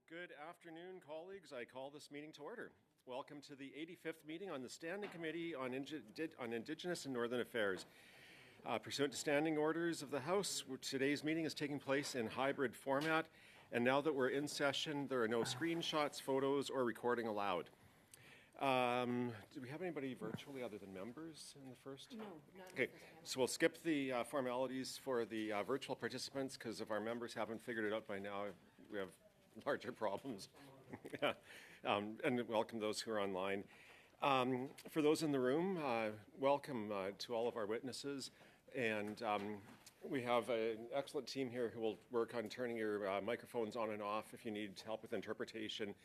Good afternoon, colleagues. I call this meeting to order. Welcome to the 85th meeting on the Standing Committee on Indigenous and Northern Affairs. Pursuant to standing orders of the House, today's meeting is taking place in hybrid format, and now that we're in session, there are no screenshots, photos, or recording allowed. Do we have anybody virtually other than members in the first? No, not Okay, so we'll skip the formalities for the virtual participants because if our members haven't figured it out by now, we have larger problems. Yeah. And welcome those who are online. For those in the room, welcome to all of our witnesses. And we have an excellent team here who will work on turning your microphones on and off. If you need help with interpretation,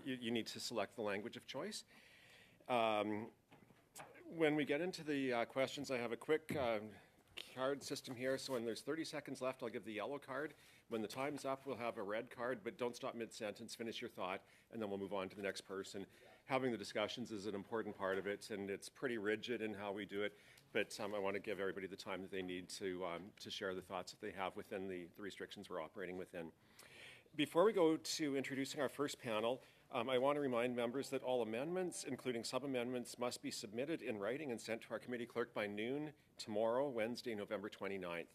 you need to select the language of choice. When we get into the questions, I have a quick card system here. So when there's 30 seconds left, I'll give the yellow card. When the time's up, we'll have a red card, but don't stop mid-sentence, finish your thought, and then we'll move on to the next person. Having the discussions is an important part of it, and it's pretty rigid in how we do it, but I want to give everybody the time that they need to share the thoughts that they have within the restrictions we're operating within. Before we go to introducing our first panel, I want to remind members that all amendments, including sub-amendments, must be submitted in writing and sent to our committee clerk by noon tomorrow, Wednesday, November 29th.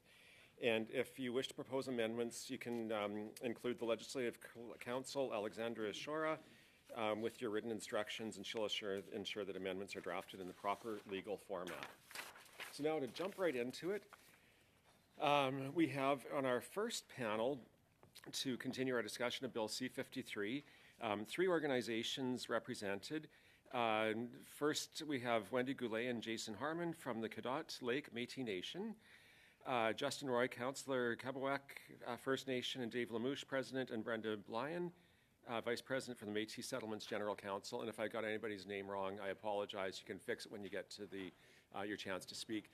And if you wish to propose amendments, you can include the Legislative Counsel, Alexandra Shora, with your written instructions, and she'll ensure that amendments are drafted in the proper legal format. So now to jump right into it, we have on our first panel, to continue our discussion of Bill C-53, three organizations represented. First, we have Wendy Goulet and Jason Harmon from the Cadott Lake Métis Nation. Justin Roy, Councillor Kabawek, First Nation, and Dave Lamouche, President, and Brenda Blyan, Vice President for the Métis Settlements General Council. And if I got anybody's name wrong, I apologize. You can fix it when you get to your chance to speak.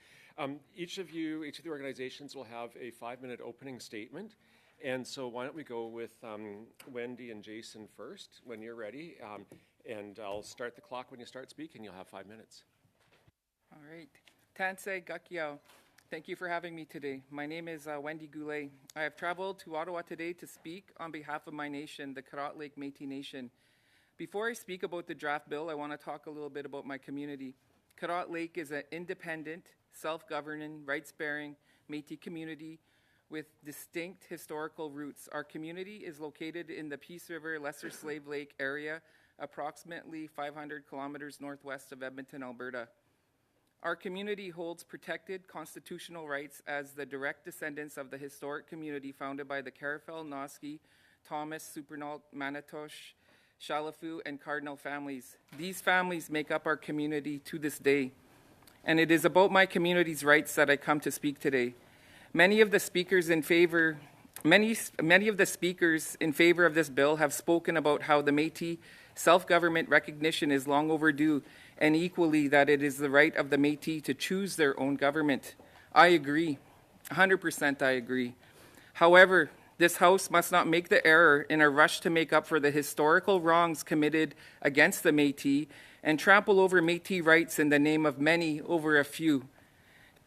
Each of the organizations will have a 5-minute opening statement. And so why don't we go with Wendy and Jason first when you're ready. And I'll start the clock when you start speaking. You'll have 5 minutes. All right. Tansei Gakiao. Thank you for having me today. My name is Wendy Goulet. I have traveled to Ottawa today to speak on behalf of my nation, the Cadott Lake Métis Nation. Before I speak about the draft bill, I want to talk a little bit about my community. Cadott Lake is an independent, self-governing, rights-bearing Métis community with distinct historical roots. Our community is located in the Peace River Lesser Slave Lake area, approximately 500 kilometers northwest of Edmonton, Alberta. Our community holds protected constitutional rights as the direct descendants of the historic community founded by the Carafel, Noski, Thomas, Supernault, Manitosh, Chalafu, and Cardinal families. These families make up our community to this day. And it is about my community's rights that I come to speak today. Many of the speakers in favor of this bill have spoken about how the Métis self-government recognition is long overdue, and equally that it is the right of the Métis to choose their own government. I agree. 100% I agree. However, this House must not make the error in a rush to make up for the historical wrongs committed against the Métis and trample over Métis rights in the name of many over a few.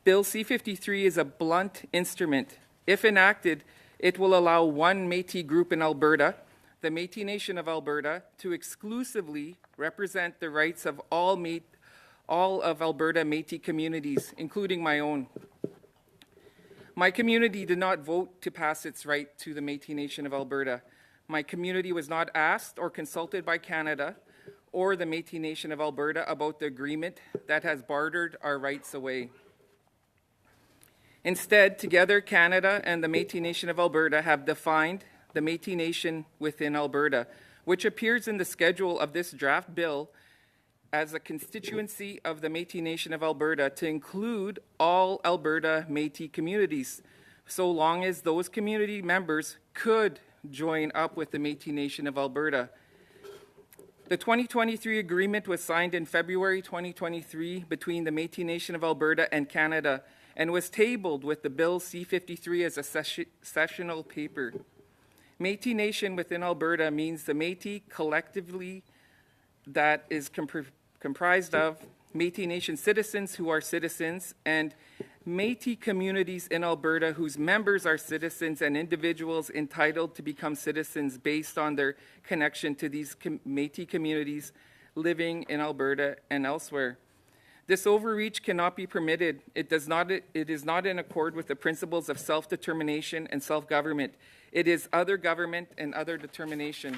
Bill C-53 is a blunt instrument. If enacted, it will allow one Métis group in Alberta, the Métis Nation of Alberta, to exclusively represent the rights of all of Alberta Métis communities, including my own. My community did not vote to pass its right to the Métis Nation of Alberta. My community was not asked or consulted by Canada or the Métis Nation of Alberta about the agreement that has bartered our rights away. Instead, together, Canada and the Métis Nation of Alberta have defined the Métis Nation within Alberta, which appears in the schedule of this draft bill as a constituency of the Métis Nation of Alberta to include all Alberta Métis communities, so long as those community members could join up with the Métis Nation of Alberta. The 2023 agreement was signed in February 2023 between the Métis Nation of Alberta and Canada and was tabled with the Bill C-53 as a sessional paper. Métis Nation within Alberta means the Métis collectively that is comprised of Métis Nation citizens who are citizens and Métis communities in Alberta whose members are citizens and individuals entitled to become citizens based on their connection to these Métis communities living in Alberta and elsewhere. This overreach cannot be permitted. It is not in accord with the principles of self-determination and self-government. It is other government and other determination.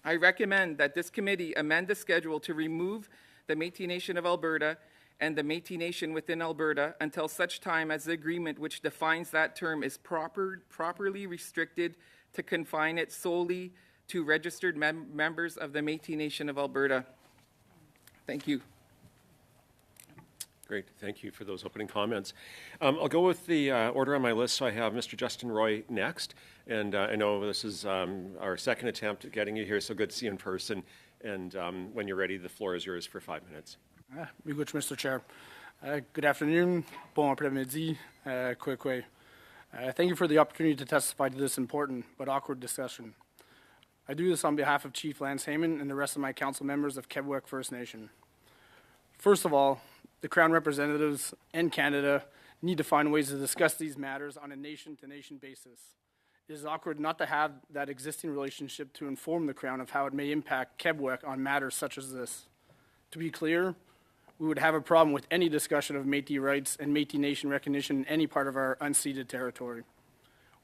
I recommend that this committee amend the schedule to remove the Métis Nation of Alberta and the Métis Nation within Alberta until such time as the agreement which defines that term is properly restricted to confine it solely to registered members of the Métis Nation of Alberta. Thank you. Great, thank you for those opening comments. I'll go with the order on my list. So I have Mr. Justin Roy next, and I know this is our second attempt at getting you here, so good to see you in person. And when you're ready, the floor is yours for 5 minutes. Miigwech, Mr. Chair. Good afternoon. Bon après-midi. Thank you for the opportunity to testify to this important but awkward discussion. I do this on behalf of Chief Lance Heyman and the rest of my council members of Kebwek First Nation. First of all, the Crown representatives and Canada need to find ways to discuss these matters on a nation-to-nation basis. It is awkward not to have that existing relationship to inform the Crown of how it may impact Kebwek on matters such as this. To be clear, we would have a problem with any discussion of Métis rights and Métis Nation recognition in any part of our unceded territory.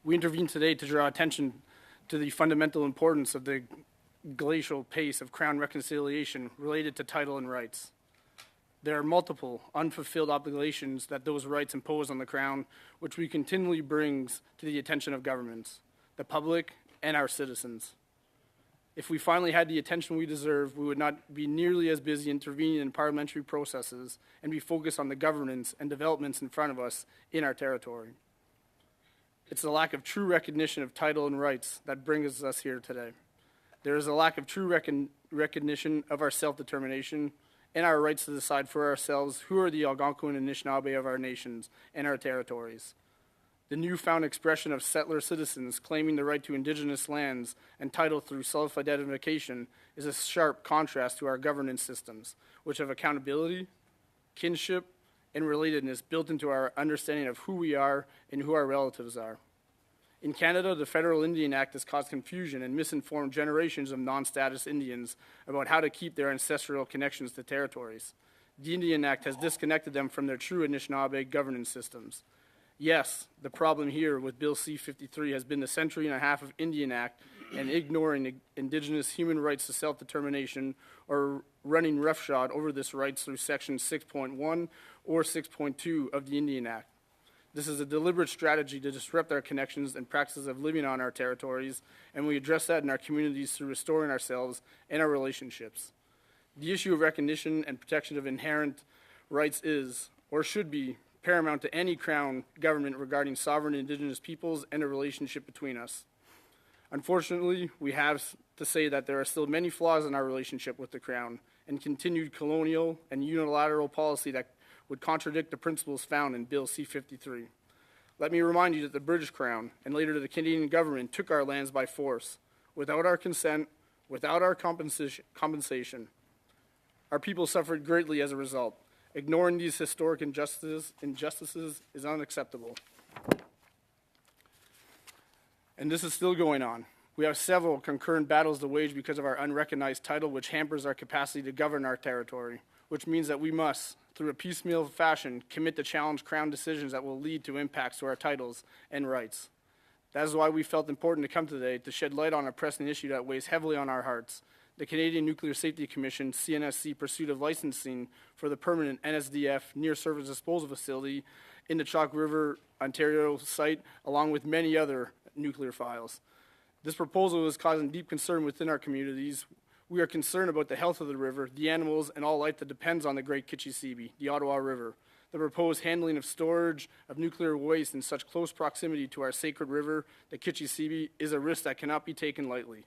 We intervene today to draw attention to the fundamental importance of the glacial pace of Crown reconciliation related to title and rights. There are multiple unfulfilled obligations that those rights impose on the Crown, which we continually bring to the attention of governments, the public, and our citizens. If we finally had the attention we deserve, we would not be nearly as busy intervening in parliamentary processes and be focused on the governance and developments in front of us in our territory. It's the lack of true recognition of title and rights that brings us here today. There is a lack of true recognition of our self-determination and our rights to decide for ourselves who are the Algonquin and Anishinaabe of our nations and our territories. The newfound expression of settler citizens claiming the right to Indigenous lands and title through self-identification is a sharp contrast to our governance systems, which have accountability, kinship, and relatedness built into our understanding of who we are and who our relatives are. In Canada, the Federal Indian Act has caused confusion and misinformed generations of non-status Indians about how to keep their ancestral connections to territories. The Indian Act has disconnected them from their true Anishinaabe governance systems. Yes, the problem here with Bill C-53 has been the century and a half of Indian Act and ignoring Indigenous human rights to self-determination or running roughshod over this rights through Section 6.1 or 6.2 of the Indian Act. This is a deliberate strategy to disrupt our connections and practices of living on our territories, and we address that in our communities through restoring ourselves and our relationships. The issue of recognition and protection of inherent rights is, or should be, paramount to any Crown government regarding sovereign Indigenous peoples and a relationship between us. Unfortunately, we have to say that there are still many flaws in our relationship with the Crown and continued colonial and unilateral policy that would contradict the principles found in Bill C-53. Let me remind you that the British Crown and later the Canadian government took our lands by force, without our consent, without our compensation. Our people suffered greatly as a result. Ignoring these historic injustices is unacceptable. And this is still going on. We have several concurrent battles to wage because of our unrecognized title, which hampers our capacity to govern our territory, which means that we must, through a piecemeal fashion, commit to challenge Crown decisions that will lead to impacts to our titles and rights. That is why we felt important to come today to shed light on a pressing issue that weighs heavily on our hearts. The Canadian Nuclear Safety Commission, CNSC, pursuit of licensing for the permanent NSDF near-surface disposal facility in the Chalk River, Ontario site, along with many other nuclear files. This proposal is causing deep concern within our communities. We are concerned about the health of the river, the animals, and all life that depends on the Great Kitchissippi, the Ottawa River. The proposed handling of storage of nuclear waste in such close proximity to our sacred river, the Kitchissippi, is a risk that cannot be taken lightly.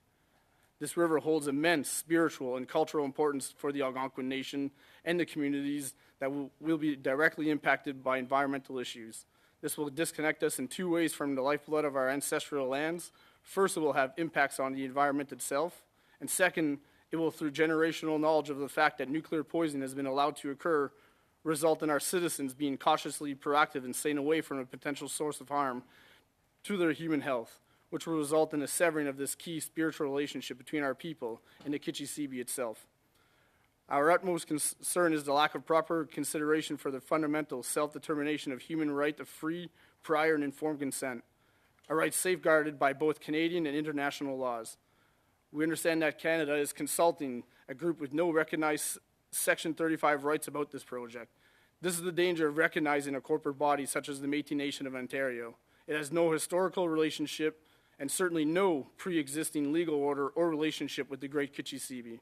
This river holds immense spiritual and cultural importance for the Algonquin Nation and the communities that will be directly impacted by environmental issues. This will disconnect us in two ways from the lifeblood of our ancestral lands. First, it will have impacts on the environment itself, and second, it will, through generational knowledge of the fact that nuclear poisoning has been allowed to occur result in our citizens being cautiously proactive and staying away from a potential source of harm to their human health, which will result in a severing of this key spiritual relationship between our people and the Kichisibe itself. Our utmost concern is the lack of proper consideration for the fundamental self-determination of human right of free, prior, and informed consent, a right safeguarded by both Canadian and international laws. We understand that Canada is consulting a group with no recognized Section 35 rights about this project. This is the danger of recognizing a corporate body such as the Métis Nation of Ontario. It has no historical relationship and certainly no pre-existing legal order or relationship with the Great Kichisibe.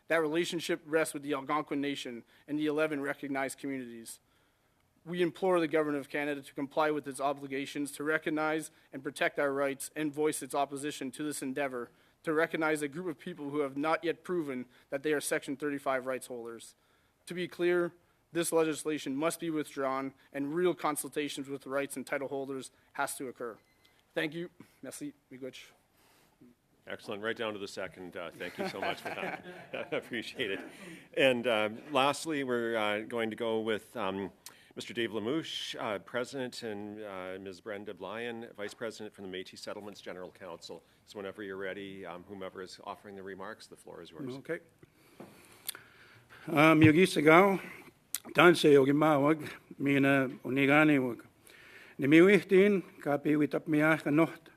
That relationship rests with the Algonquin Nation and the 11 recognized communities. We implore the Government of Canada to comply with its obligations to recognize and protect our rights and voice its opposition to this endeavor to recognize a group of people who have not yet proven that they are Section 35 rights holders. To be clear, this legislation must be withdrawn and real consultations with the rights and title holders has to occur. Thank you. Merci. Miigwech. Excellent, right down to the second. Thank you so much for that. I appreciate it. And lastly, we're going to go with Mr. Dave Lamouche, President, and Ms. Brenda Blyan, Vice President from the Métis Settlements General Council. So whenever you're ready, whomever is offering the remarks, the floor is yours. Okay. Miogisigaw, tanse ogimawag, mina uniganiwag. Nimiwihtin, kapi witap miach anocht,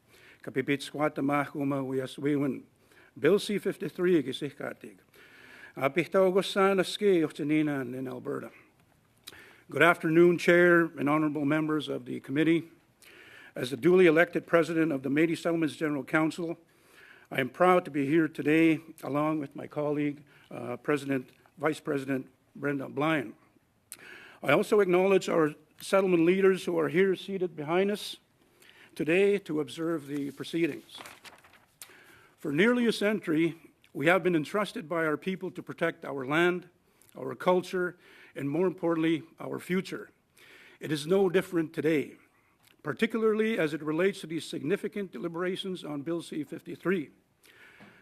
kapi pitskwata mahkuma wiaswiwen. Bill C-53 gisihkatig. Apihtawgosan ski ochtanina in Alberta. Good afternoon, Chair and honorable members of the committee. As the duly elected president of the Métis Settlements General Council, I am proud to be here today along with my colleague, Vice President Brenda Blyan. I also acknowledge our settlement leaders who are here seated behind us today to observe the proceedings. For nearly a century, we have been entrusted by our people to protect our land, our culture, and more importantly, our future. It is no different today, particularly as it relates to these significant deliberations on Bill C-53.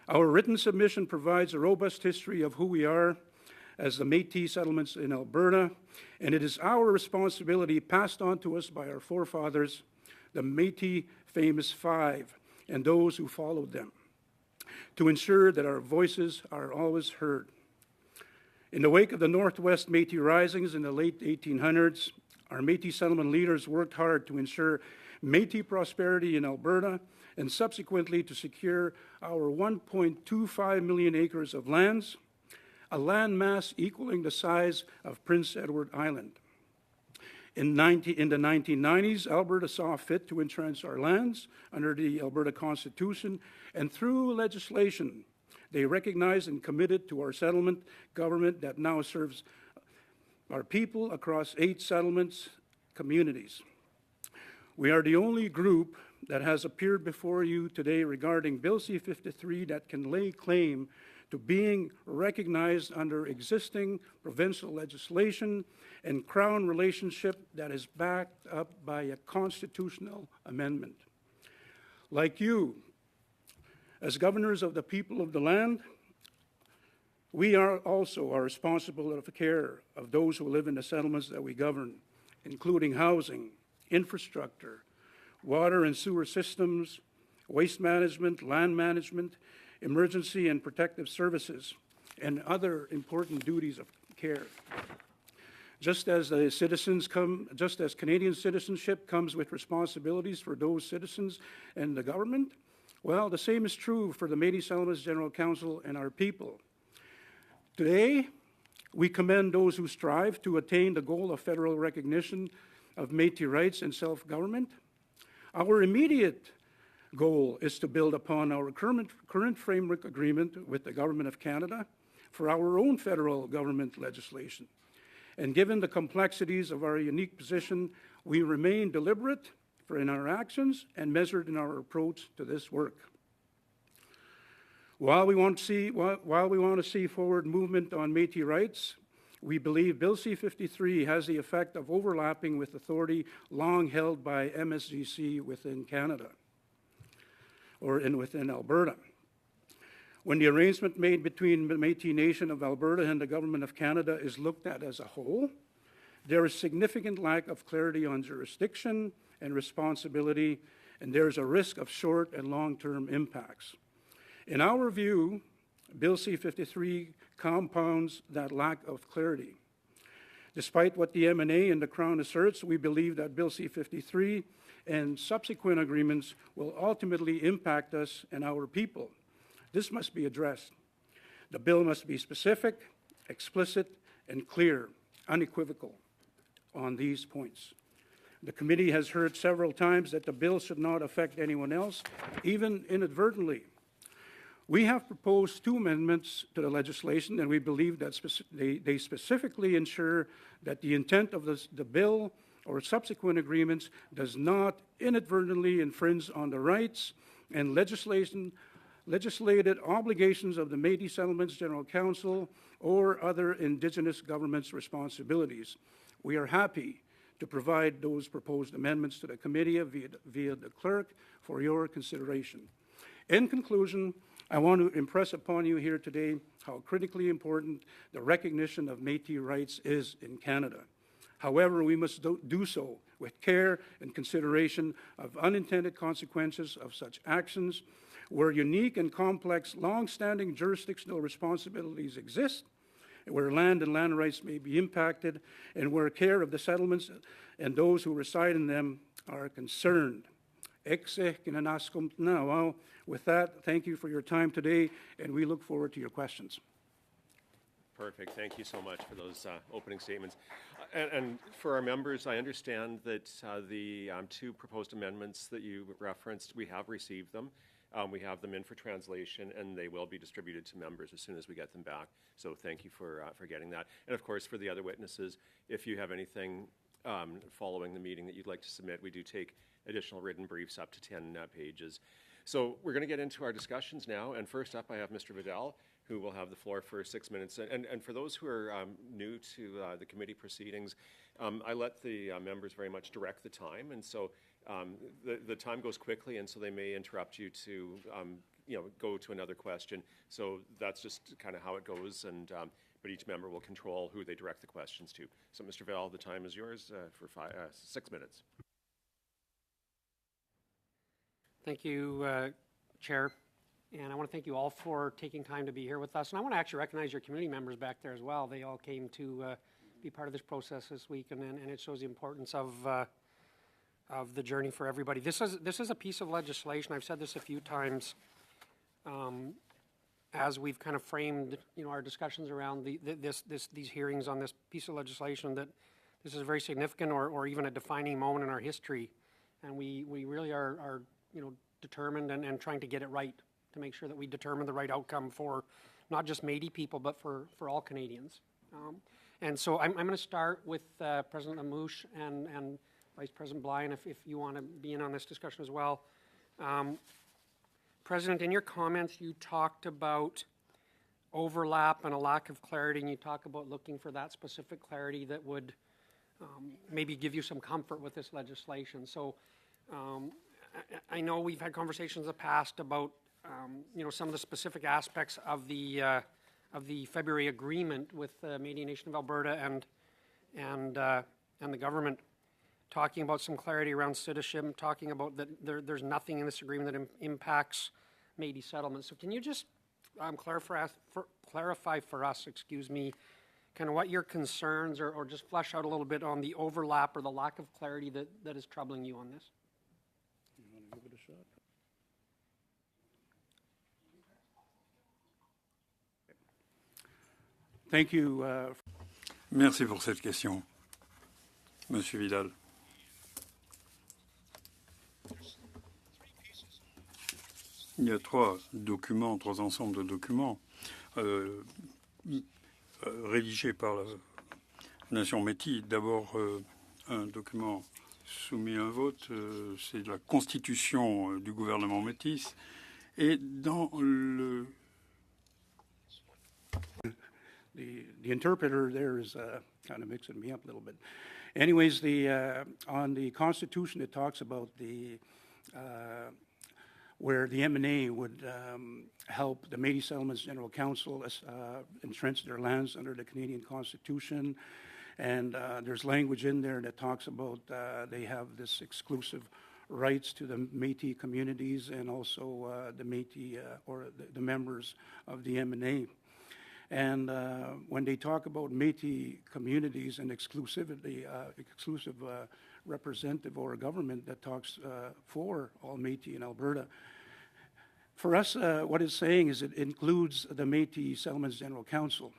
Our written submission provides a robust history of who we are as the Métis settlements in Alberta, and it is our responsibility passed on to us by our forefathers, the Métis Famous Five, and those who followed them, to ensure that our voices are always heard. In the wake of the Northwest Métis Risings in the late 1800s, our Métis settlement leaders worked hard to ensure Métis prosperity in Alberta and subsequently to secure our 1.25 million acres of lands, a land mass equaling the size of Prince Edward Island. In the 1990s, Alberta saw fit to entrench our lands under the Alberta Constitution, and through legislation, they recognized and committed to our settlement government that now serves our people across 8 settlements communities. We are the only group that has appeared before you today regarding Bill C-53 that can lay claim to being recognized under existing provincial legislation and Crown relationship that is backed up by a constitutional amendment. Like you, as governors of the people of the land, we are responsible for the care of those who live in the settlements that we govern, including housing, infrastructure, water and sewer systems, waste management, land management, emergency and protective services, and other important duties of care. Just as Canadian citizenship comes with responsibilities for those citizens and the government, well, the same is true for the Métis Settlements General Council and our people. Today, we commend those who strive to attain the goal of federal recognition of Métis rights and self-government. Our immediate goal is to build upon our current framework agreement with the Government of Canada for our own federal government legislation. And given the complexities of our unique position, we remain deliberate in our actions and measured in our approach to this work. While we want to see forward movement on Métis rights, we believe Bill C-53 has the effect of overlapping with authority long held by MSGC within Canada or within Alberta. When the arrangement made between the Métis Nation of Alberta and the Government of Canada is looked at as a whole, There is significant lack of clarity on jurisdiction and responsibility, and there is a risk of short and long-term impacts. In our view, Bill C-53 compounds that lack of clarity. Despite what the M&A and the Crown asserts, we believe that Bill C-53 and subsequent agreements will ultimately impact us and our people. This must be addressed. The bill must be specific, explicit, and clear, unequivocal on these points. The committee has heard several times that the bill should not affect anyone else, even inadvertently. We have proposed 2 amendments to the legislation, and we believe that they specifically ensure that the intent of the bill or subsequent agreements does not inadvertently infringe on the rights and legislated obligations of the Métis Settlements General Council or other Indigenous governments' responsibilities. We are happy to provide those proposed amendments to the committee via the clerk for your consideration. In conclusion, I want to impress upon you here today how critically important the recognition of Métis rights is in Canada. However, we must do so with care and consideration of unintended consequences of such actions, where unique and complex, long-standing jurisdictional responsibilities exist, where land and land rights may be impacted, and where care of the settlements and those who reside in them are concerned. With that, thank you for your time today, and we look forward to your questions. Perfect. Thank you so much for those opening statements. And for our members, I understand that the 2 proposed amendments that you referenced, we have received them. We have them in for translation, and they will be distributed to members as soon as we get them back. So thank you for getting that. And of course, for the other witnesses, if you have anything following the meeting that you'd like to submit, we do take additional written briefs up to 10 pages. So we're going to get into our discussions now. And first up, I have Mr. Vidal, who will have the floor for 6 minutes. And for those who are new to the committee proceedings, I let the members very much direct the time. And so the time goes quickly, and so they may interrupt you to go to another question. So that's just kind of how it goes. And but each member will control who they direct the questions to. So, Mr. Vidal, the time is yours for 6 minutes. Thank you, Chair. And I want to thank you all for taking time to be here with us. And I want to actually recognize your community members back there as well. They all came to be part of this process this week, and it shows the importance of the journey for everybody. This is a piece of legislation. I've said this a few times as we've kind of framed, our discussions around these hearings on this piece of legislation, that this is a very significant or even a defining moment in our history, and we really are determined and trying to get it right, to make sure that we determine the right outcome for not just Métis people, but for all Canadians. And so I'm going to start with President Amouche and Vice President Blyon, if you want to be in on this discussion as well. President, in your comments, you talked about overlap and a lack of clarity, and you talk about looking for that specific clarity that would maybe give you some comfort with this legislation. So I know we've had conversations in the past about some of the specific aspects of the February agreement with the Métis Nation of Alberta and the government, talking about some clarity around citizenship, talking about that there's nothing in this agreement that impacts Métis settlements. So can you just clarify for us, kind of what your concerns or just flesh out a little bit on the overlap or the lack of clarity that is troubling you on this? You want to give it a shot? Thank you. Merci pour cette question, Monsieur Vidal. Il y a 3 ensembles de documents rédigés par la nation Métis. D'abord, un document soumis à un vote, c'est la constitution du gouvernement Métis. Et dans le... The interpreter there is kind of mixing me up a little bit. Anyways, on the Constitution, it talks about where the M&A would help the Métis Settlements General Council entrench their lands under the Canadian Constitution, And there's language in there that talks about they have this exclusive rights to the Métis communities and also the Métis or the members of the MNA. And when they talk about Métis communities and exclusive representative or a government that talks for all Métis in Alberta, for us, what it's saying is it includes the Métis Settlements General Council.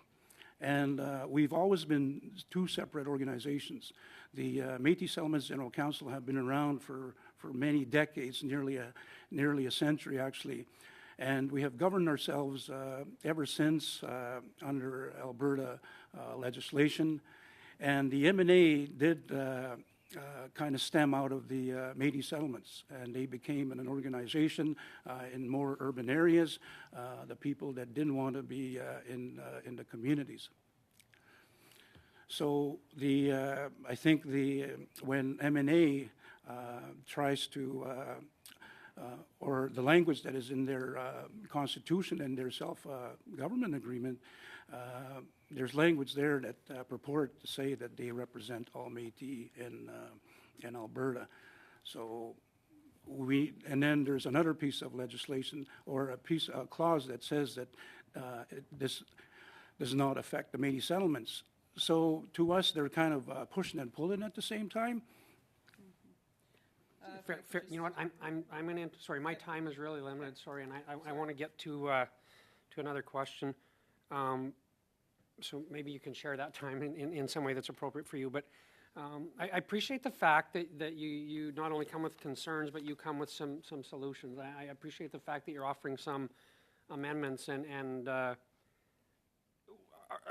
And we've always been two separate organizations. The Métis Settlements General Council have been around for many decades, nearly a century actually. And we have governed ourselves ever since under Alberta legislation. And the MNA did kind of stem out of the Métis settlements, and they became an organization in more urban areas, the people that didn't want to be in the communities. So I think when MNA tries to, or the language that is in their constitution and their self-government agreement, there's language there that purport to say that they represent all Métis in Alberta. So and then there's another piece of legislation or a clause that says that this does not affect the Métis settlements. So to us, they're kind of pushing and pulling at the same time. Fair, you know what, I'm going to, sorry, my time is really limited, sorry, and I want to get to another question. So maybe you can share that time in some way that's appropriate for you. But I appreciate the fact that you not only come with concerns, but you come with some solutions. I appreciate the fact that you're offering some amendments and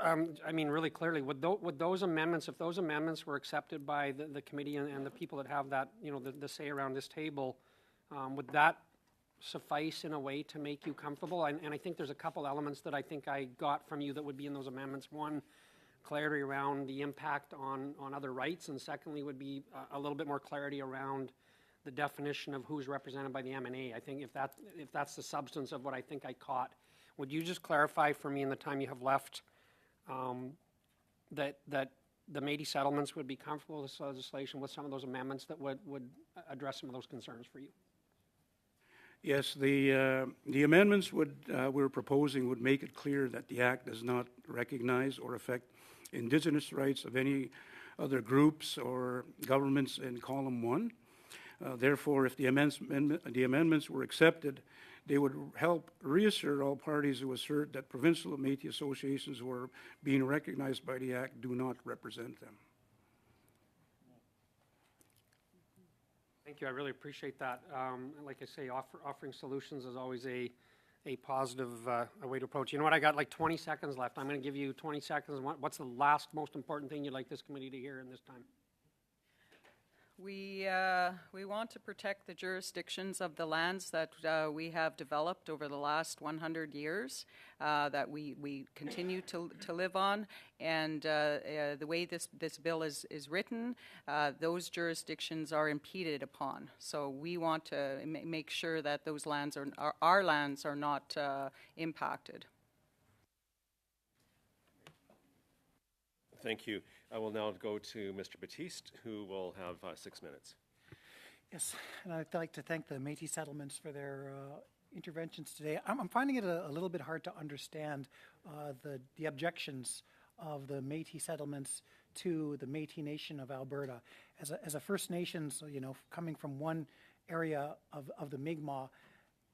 I mean, really clearly, would those amendments, if those amendments were accepted by the committee and the people that have that, you know, the say around this table, would that suffice in a way to make you comfortable? And I think there's a couple elements that I think I got from you that would be in those amendments. One, clarity around the impact on other rights, and secondly would be a little bit more clarity around the definition of who's represented by the MNA. I think if that's the substance of what I think I caught, would you just clarify for me in the time you have left that the Métis settlements would be comfortable with this legislation with some of those amendments that would address some of those concerns for you? Yes, the amendments we're proposing would make it clear that the Act does not recognize or affect Indigenous rights of any other groups or governments in Column 1. Therefore, if the amendments were accepted, they would help reassure all parties who assert that provincial Métis associations who are being recognized by the Act do not represent them. Thank you. I really appreciate that. Like I say, offering solutions is always a positive way to approach. You know what? I got like 20 seconds left. I'm going to give you 20 seconds. What's the last most important thing you'd like this committee to hear in this time? We want to protect the jurisdictions of the lands that we have developed over the last 100 years, that we continue to live on, and the way this bill is written, those jurisdictions are impeded upon. So we want to make sure that those lands our lands are not impacted. Thank you. I will now go to Mr. Batiste, who will have 6 minutes. Yes, and I'd like to thank the Métis settlements for their interventions today. I'm finding it a little bit hard to understand the objections of the Métis settlements to the Métis Nation of Alberta. As a First Nations, you know, coming from one area of the Mi'kmaq,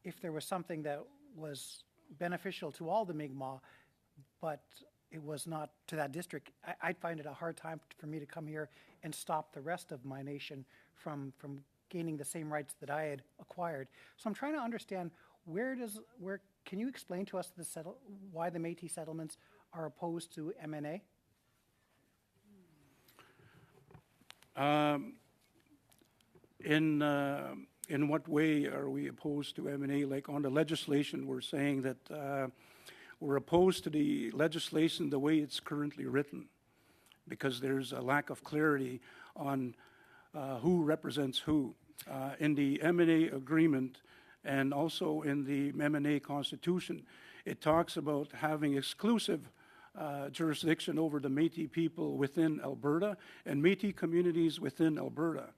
if there was something that was beneficial to all the Mi'kmaq, but it was not to that district, I'd find it a hard time for me to come here and stop the rest of my nation from gaining the same rights that I had acquired. So I'm trying to understand where can you explain to us why the Métis settlements are opposed to MNA? In what way are we opposed to MNA? Like on the legislation, we're saying that we're opposed to the legislation the way it's currently written because there's a lack of clarity on who represents who. In the MNA agreement and also in the MNA constitution, it talks about having exclusive jurisdiction over the Métis people within Alberta and Métis communities within Alberta.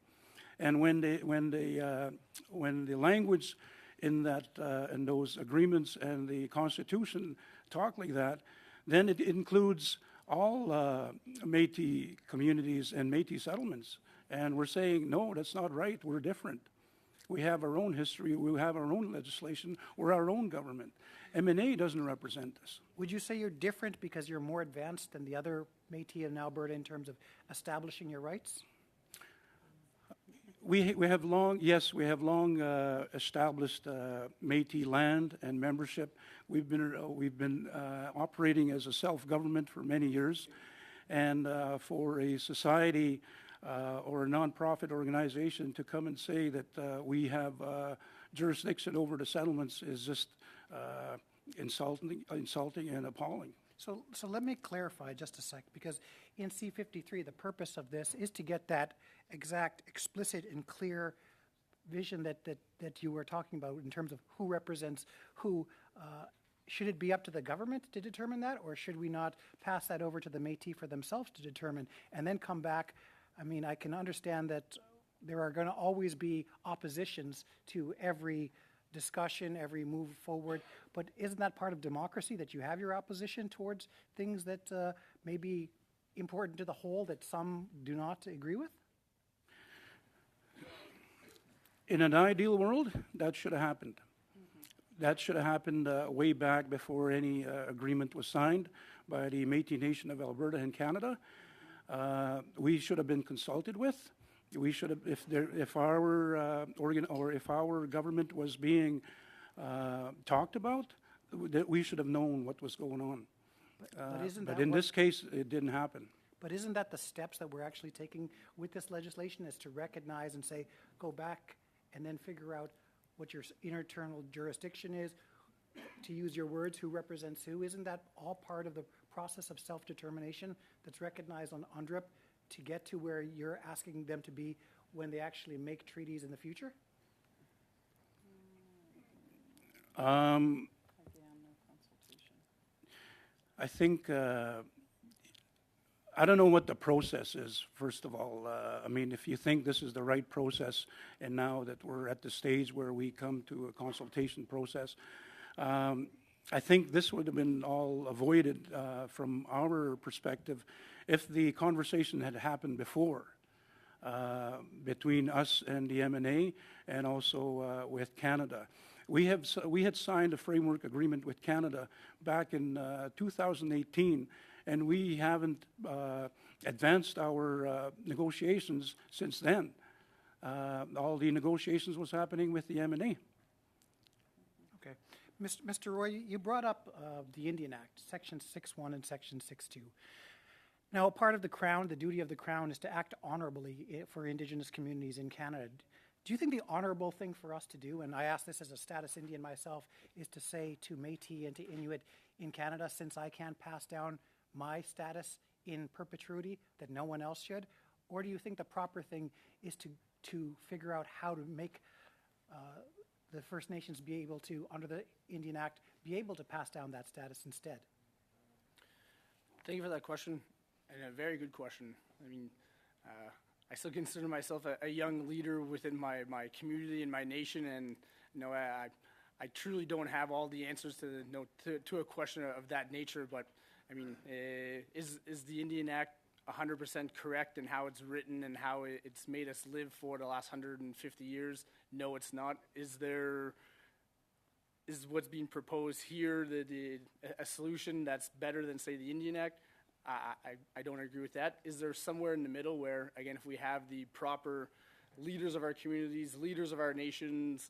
And when the language in those agreements and the Constitution talk like that, then it includes all Métis communities and Métis settlements. And we're saying, no, that's not right. We're different. We have our own history. We have our own legislation. We're our own government. MNA doesn't represent us. Would you say you're different because you're more advanced than the other Métis in Alberta in terms of establishing your rights? We have long established Métis land and membership. We've been operating as a self-government for many years, and for a society or a nonprofit organization to come and say that we have jurisdiction over the settlements is just insulting and appalling. So let me clarify just a sec, because in C-53, the purpose of this is to get that exact, explicit, and clear vision that you were talking about in terms of who represents who. Should it be up to the government to determine that, or should we not pass that over to the Métis for themselves to determine and then come back? I mean, I can understand that there are going to always be oppositions to every discussion, every move forward, but isn't that part of democracy, that you have your opposition towards things that may be important to the whole that some do not agree with? In an ideal world, that should have happened. That should have happened way back before any agreement was signed by the Métis Nation of Alberta and Canada. We should have been consulted with. We should have, if our government was being talked about, that we should have known what was going on. But in this case, it didn't happen. But isn't that the steps that we're actually taking with this legislation, is to recognize and say, go back and then figure out what your internal jurisdiction is, to use your words, who represents who? Isn't that all part of the process of self-determination that's recognized on UNDRIP to get to where you're asking them to be when they actually make treaties in the future? I think, I don't know what the process is, first of all. I mean, if you think this is the right process, and now that we're at the stage where we come to a consultation process, I think this would have been all avoided from our perspective if the conversation had happened before between us and the MNA and also with Canada. We had signed a framework agreement with Canada back in 2018, and we haven't advanced our negotiations since then. All the negotiations was happening with the MNA. Okay. Mr. Roy, you brought up the Indian Act, Section 6.1 and Section 6.2. Now, a part of the Crown, the duty of the Crown, is to act honorably for Indigenous communities in Canada. Do you think the honorable thing for us to do, and I ask this as a status Indian myself, is to say to Métis and to Inuit in Canada, since I can't pass down my status in perpetuity, that no one else should? Or do you think the proper thing is to figure out how to make the First Nations be able to, under the Indian Act, be able to pass down that status instead? Thank you for that question, and a very good question. I mean, I still consider myself a young leader within my community and my nation, and you know, I truly don't have all the answers to a question of that nature. But I mean, is the Indian Act 100% correct in how it's written and how it's made us live for the last 150 years? No, it's not. Is what's being proposed here a solution that's better than, say, the Indian Act? I don't agree with that. Is there somewhere in the middle where, again, if we have the proper leaders of our communities, leaders of our nations,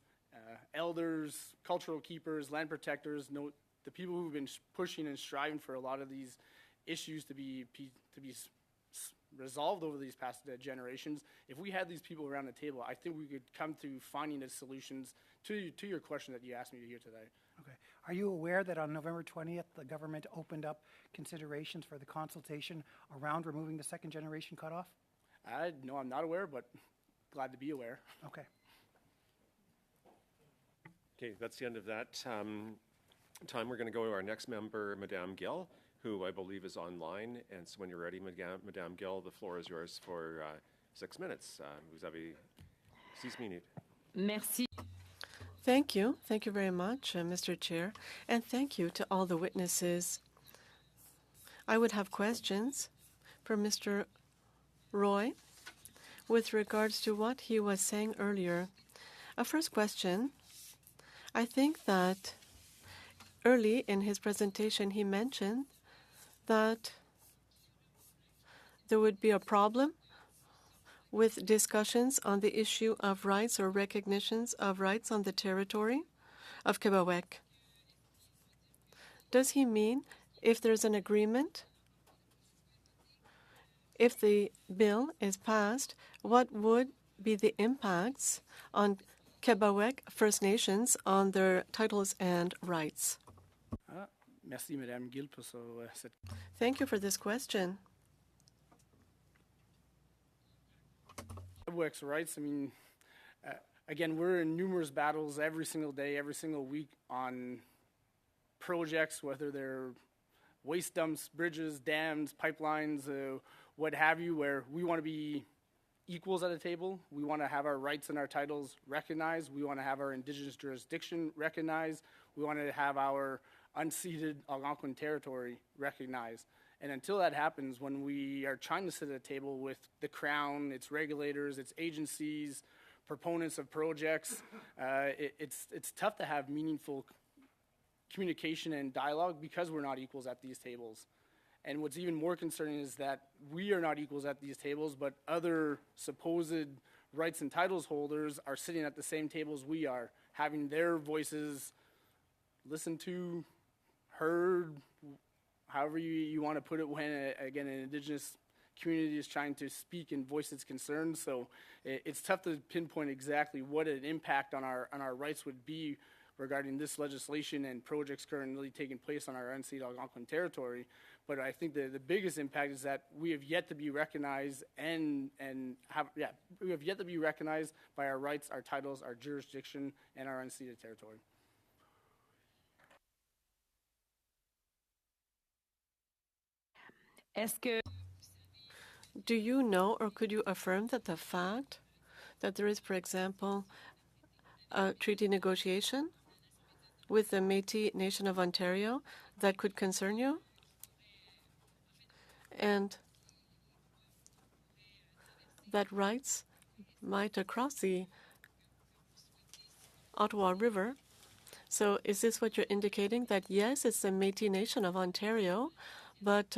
elders, cultural keepers, land protectors, the people who've been pushing and striving for a lot of these issues to be resolved over these past generations, if we had these people around the table, I think we could come to finding the solutions to your question that you asked me here today. Okay. Are you aware that on November 20th, the government opened up considerations for the consultation around removing the second generation cutoff? No, I'm not aware, but glad to be aware. Okay. Okay, that's the end of that time. We're going to go to our next member, Madame Gill. who I believe is online. And so when you're ready, Madame Gill, the floor is yours for 6 minutes. Vous avez 6 minutes. Merci. Thank you. Thank you very much, Mr. Chair. And thank you to all the witnesses. I would have questions for Mr. Roy with regards to what he was saying earlier. A first question. I think that early in his presentation he mentioned that there would be a problem with discussions on the issue of rights or recognitions of rights on the territory of Quebec. Does he mean if there's an agreement, if the bill is passed, what would be the impacts on Quebec First Nations on their titles and rights? Merci, Madame Gill, pour cette. Thank you for this question. Quebec's rights, I mean, again, we're in numerous battles every single day, every single week on projects, whether they're waste dumps, bridges, dams, pipelines, what have you, where we want to be equals at a table. We want to have our rights and our titles recognized. We want to have our Indigenous jurisdiction recognized. We want to have our unceded Algonquin territory recognized. And until that happens, when we are trying to sit at a table with the Crown, its regulators, its agencies, proponents of projects, it's tough to have meaningful communication and dialogue because we're not equals at these tables. And what's even more concerning is that we are not equals at these tables, but other supposed rights and titles holders are sitting at the same tables we are, having their voices listened to, heard, however you want to put it, when, again, an Indigenous community is trying to speak and voice its concerns. So it's tough to pinpoint exactly what an impact on our rights would be regarding this legislation and projects currently taking place on our unceded Algonquin territory. But I think the biggest impact is that we have yet to be recognized we have yet to be recognized by our rights, our titles, our jurisdiction, and our unceded territory. Do you know or could you affirm that the fact that there is, for example, a treaty negotiation with the Métis Nation of Ontario that could concern you? And that rights might cross the Ottawa River. So is this what you're indicating, that yes, it's the Métis Nation of Ontario, but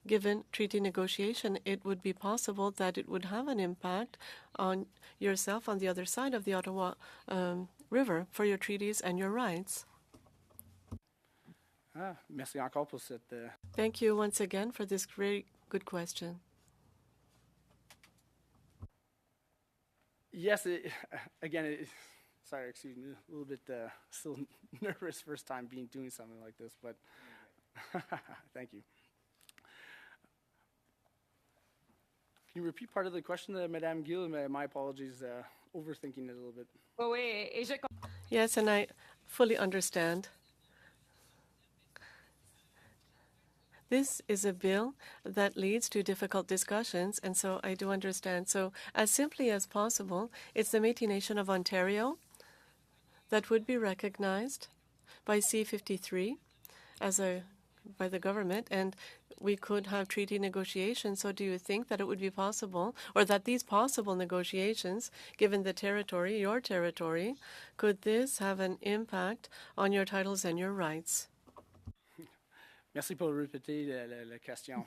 given treaty negotiation, it would be possible that it would have an impact on yourself on the other side of the Ottawa River for your treaties and your rights? Merci encore pour cette. Thank you once again for this very good question. Yes, sorry, excuse me, a little bit still nervous first time doing something like this, but thank you. Can you repeat part of the question, Madame Gill? My apologies, overthinking it a little bit. Yes, and I fully understand. This is a bill that leads to difficult discussions, and so I do understand. So as simply as possible, it's the Métis Nation of Ontario that would be recognized by C-53 by the government, and we could have treaty negotiations. So do you think that it would be possible, or that these possible negotiations, given the territory, your territory, could this have an impact on your titles and your rights? Merci pour répéter la question.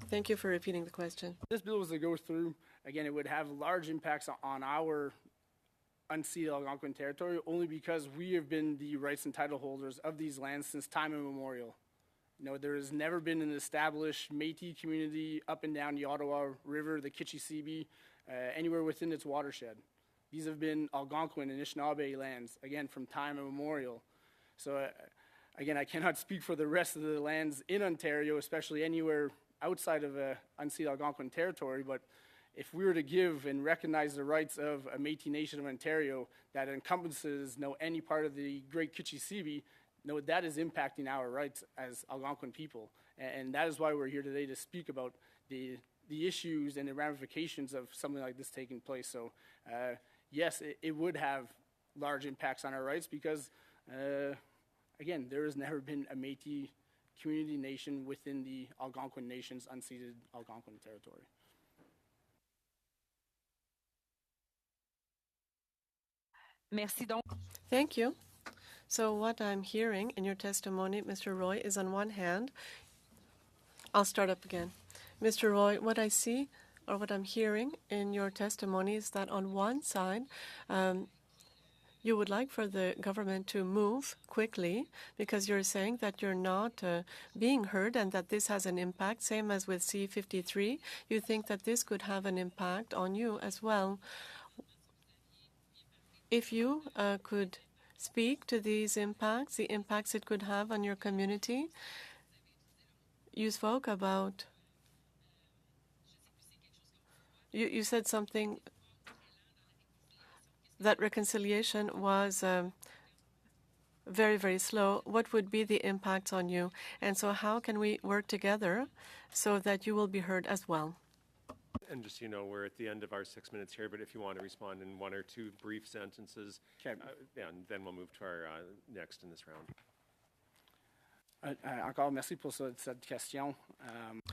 Thank you for repeating the question. This bill was to go through, again, it would have large impacts on our unceded Algonquin territory only because we have been the rights and title holders of these lands since time immemorial. You know, there has never been an established Métis community up and down the Ottawa River, the Kitchissippi, anywhere within its watershed. These have been Algonquin and Anishinaabe lands, again, from time immemorial. So, again, I cannot speak for the rest of the lands in Ontario, especially anywhere outside of unceded Algonquin territory, but if we were to give and recognize the rights of a Métis Nation of Ontario that encompasses any part of the Great Kitchissippi, no, that is impacting our rights as Algonquin people. And that is why we're here today to speak about the issues and the ramifications of something like this taking place. So, yes, it would have large impacts on our rights because, again, there has never been a Métis community nation within the Algonquin Nation's unceded Algonquin territory. Merci donc. Thank you. So what I'm hearing in your testimony, Mr. Roy, is on one hand, I'll start up again. Mr. Roy, what I see or what I'm hearing in your testimony is that on one side, you would like for the government to move quickly because you're saying that you're not being heard and that this has an impact, same as with C-53. You think that this could have an impact on you as well. If you could speak to these impacts, the impacts it could have on your community. You spoke about, you said something, that reconciliation was very, very slow. What would be the impacts on you? And so how can we work together so that you will be heard as well? And just, you know, we're at the end of our 6 minutes here, but if you want to respond in one or two brief sentences, Okay. Yeah, and then we'll move to our next in this round. Encore merci pour cette question.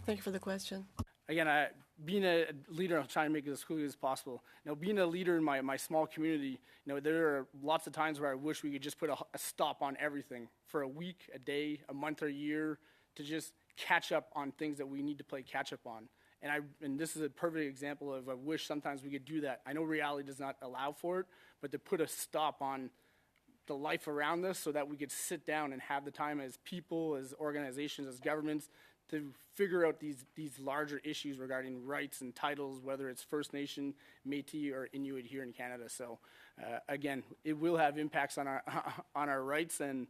Thank you for the question. Again, being a leader, I'm trying to make it as quickly as possible. You know, being a leader in my small community, you know, there are lots of times where I wish we could just put a stop on everything for a week, a day, a month, or a year to just catch up on things that we need to play catch up on. And this is a perfect example of I wish sometimes we could do that. I know reality does not allow for it, but to put a stop on the life around us so that we could sit down and have the time as people, as organizations, as governments to figure out these larger issues regarding rights and titles, whether it's First Nation, Métis, or Inuit here in Canada. So again, it will have impacts on our rights, and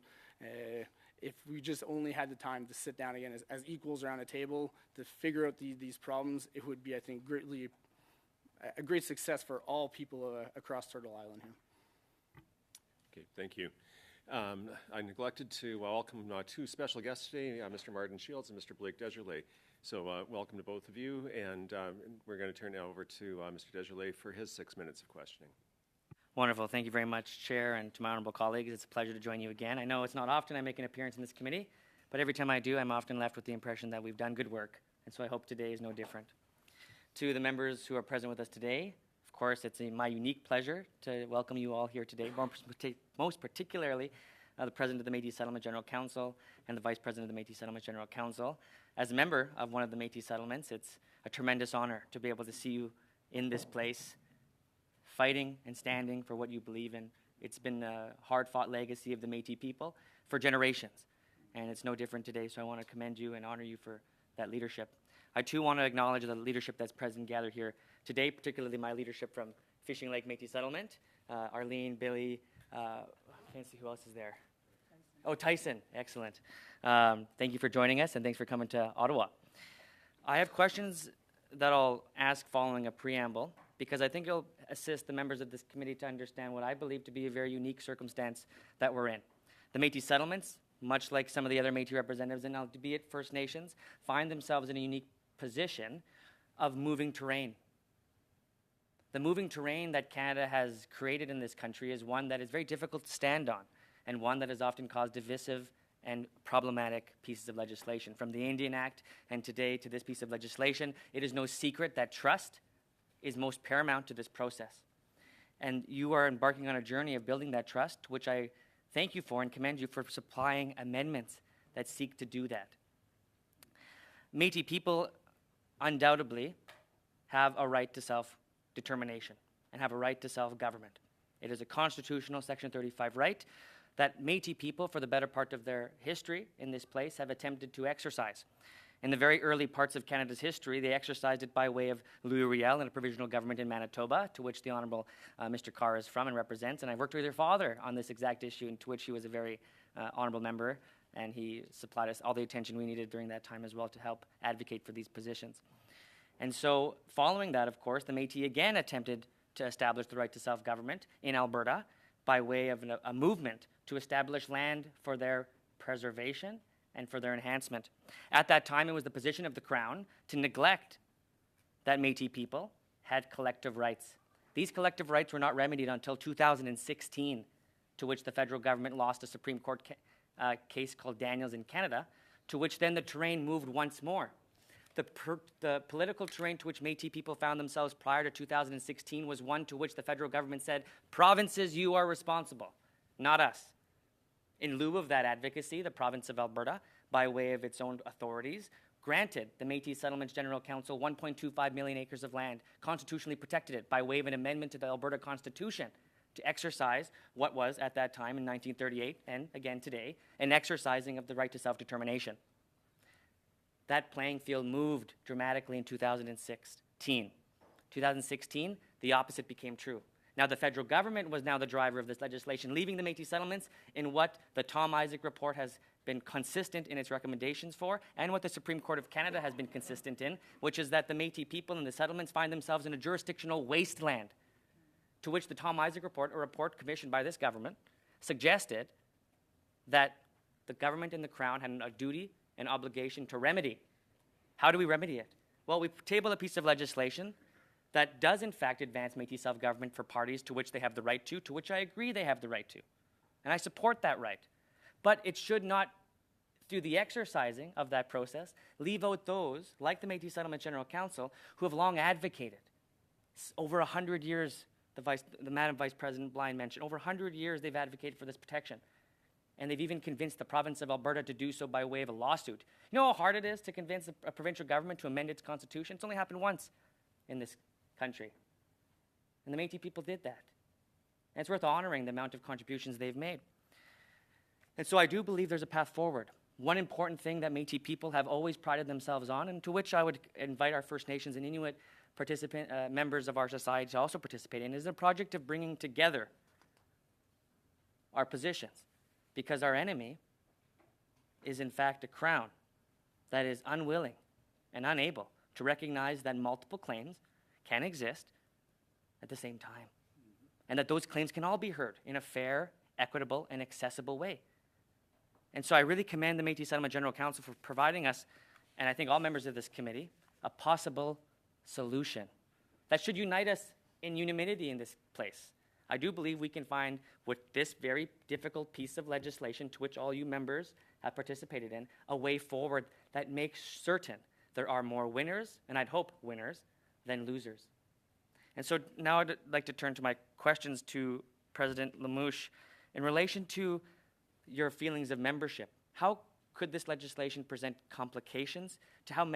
if we just only had the time to sit down again as equals around a table to figure out these problems, it would be, I think, a great success for all people across Turtle Island here. Okay, thank you. I neglected to welcome two special guests today, Mr. Martin Shields and Mr. Blake Desjardins. So welcome to both of you, and we're going to turn now over to Mr. Desjardins for his 6 minutes of questioning. Wonderful. Thank you very much, Chair, and to my honorable colleagues. It's a pleasure to join you again. I know it's not often I make an appearance in this committee, but every time I do, I'm often left with the impression that we've done good work, and so I hope today is no different. To the members who are present with us today, of course, it's my unique pleasure to welcome you all here today, most particularly the President of the Métis Settlement General Council and the Vice President of the Métis Settlement General Council. As a member of one of the Métis settlements, it's a tremendous honor to be able to see you in this place, fighting and standing for what you believe in. It's been a hard-fought legacy of the Métis people for generations, and it's no different today, so I want to commend you and honor you for that leadership. I, too, want to acknowledge the leadership that's present gathered here today, particularly my leadership from Fishing Lake Métis Settlement, Arlene, Billy, I can't see who else is there. Oh, Tyson, excellent. Thank you for joining us, and thanks for coming to Ottawa. I have questions that I'll ask following a preamble, because I think it'll assist the members of this committee to understand what I believe to be a very unique circumstance that we're in. The Métis settlements, much like some of the other Métis representatives, and albeit First Nations, find themselves in a unique position of moving terrain. The moving terrain that Canada has created in this country is one that is very difficult to stand on, and one that has often caused divisive and problematic pieces of legislation. From the Indian Act and today to this piece of legislation, it is no secret that trust is most paramount to this process. And you are embarking on a journey of building that trust, which I thank you for and commend you for supplying amendments that seek to do that. Métis people undoubtedly have a right to self-determination and have a right to self-government. It is a constitutional Section 35 right that Métis people, for the better part of their history in this place, have attempted to exercise. In the very early parts of Canada's history, they exercised it by way of Louis Riel and a provisional government in Manitoba, to which the Honourable Mr. Carr is from and represents. And I worked with your father on this exact issue, and to which he was a very honourable member, and he supplied us all the attention we needed during that time as well to help advocate for these positions. And so, following that, of course, the Métis again attempted to establish the right to self-government in Alberta by way of a movement to establish land for their preservation and for their enhancement. At that time, it was the position of the Crown to neglect that Métis people had collective rights. These collective rights were not remedied until 2016, to which the federal government lost a Supreme Court case called Daniels in Canada, to which then the terrain moved once more. The political terrain to which Métis people found themselves prior to 2016 was one to which the federal government said, provinces, you are responsible, not us. In lieu of that advocacy, the province of Alberta, by way of its own authorities, granted the Métis Settlements General Council 1.25 million acres of land, constitutionally protected it by way of an amendment to the Alberta Constitution to exercise what was, at that time in 1938, and again today, an exercising of the right to self-determination. That playing field moved dramatically in 2016. 2016, the opposite became true. Now, the federal government was now the driver of this legislation, leaving the Métis settlements in what the Tom Isaac report has been consistent in its recommendations for, and what the Supreme Court of Canada has been consistent in, which is that the Métis people in the settlements find themselves in a jurisdictional wasteland, to which the Tom Isaac report, a report commissioned by this government, suggested that the government and the Crown had a duty and obligation to remedy. How do we remedy it? Well, we table a piece of legislation that does in fact advance Métis self-government for parties to which they have the right to which I agree they have the right to. And I support that right. But it should not, through the exercising of that process, leave out those, like the Métis Settlement General Council, who have long advocated. Over 100 years, the Madam Vice President Blind mentioned, over 100 years they've advocated for this protection. And they've even convinced the province of Alberta to do so by way of a lawsuit. You know how hard it is to convince a provincial government to amend its constitution? It's only happened once in this country. And the Métis people did that. And it's worth honoring the amount of contributions they've made. And so I do believe there's a path forward. One important thing that Métis people have always prided themselves on, and to which I would invite our First Nations and Inuit members of our society to also participate in, is the project of bringing together our positions. Because our enemy is in fact a Crown that is unwilling and unable to recognize that multiple claims can exist at the same time. And that those claims can all be heard in a fair, equitable, and accessible way. And so I really commend the Métis Settlement General Council for providing us, and I think all members of this committee, a possible solution that should unite us in unanimity in this place. I do believe we can find, with this very difficult piece of legislation to which all you members have participated in, a way forward that makes certain there are more winners, and I'd hope winners, than losers. And so now I'd like to turn to my questions to President Lamouche in relation to your feelings of membership. How could this legislation present complications to how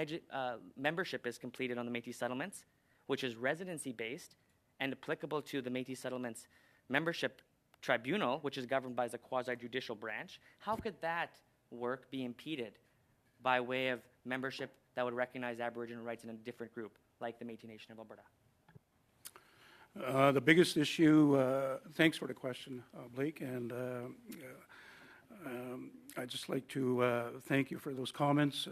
membership is completed on the Métis settlements, which is residency-based and applicable to the Métis Settlements Membership Tribunal, which is governed by the quasi-judicial branch? How could that work be impeded by way of membership that would recognize Aboriginal rights in a different group, like the Métis Nation of Alberta? The biggest issue, thanks for the question, Blake, and I'd just like to thank you for those comments.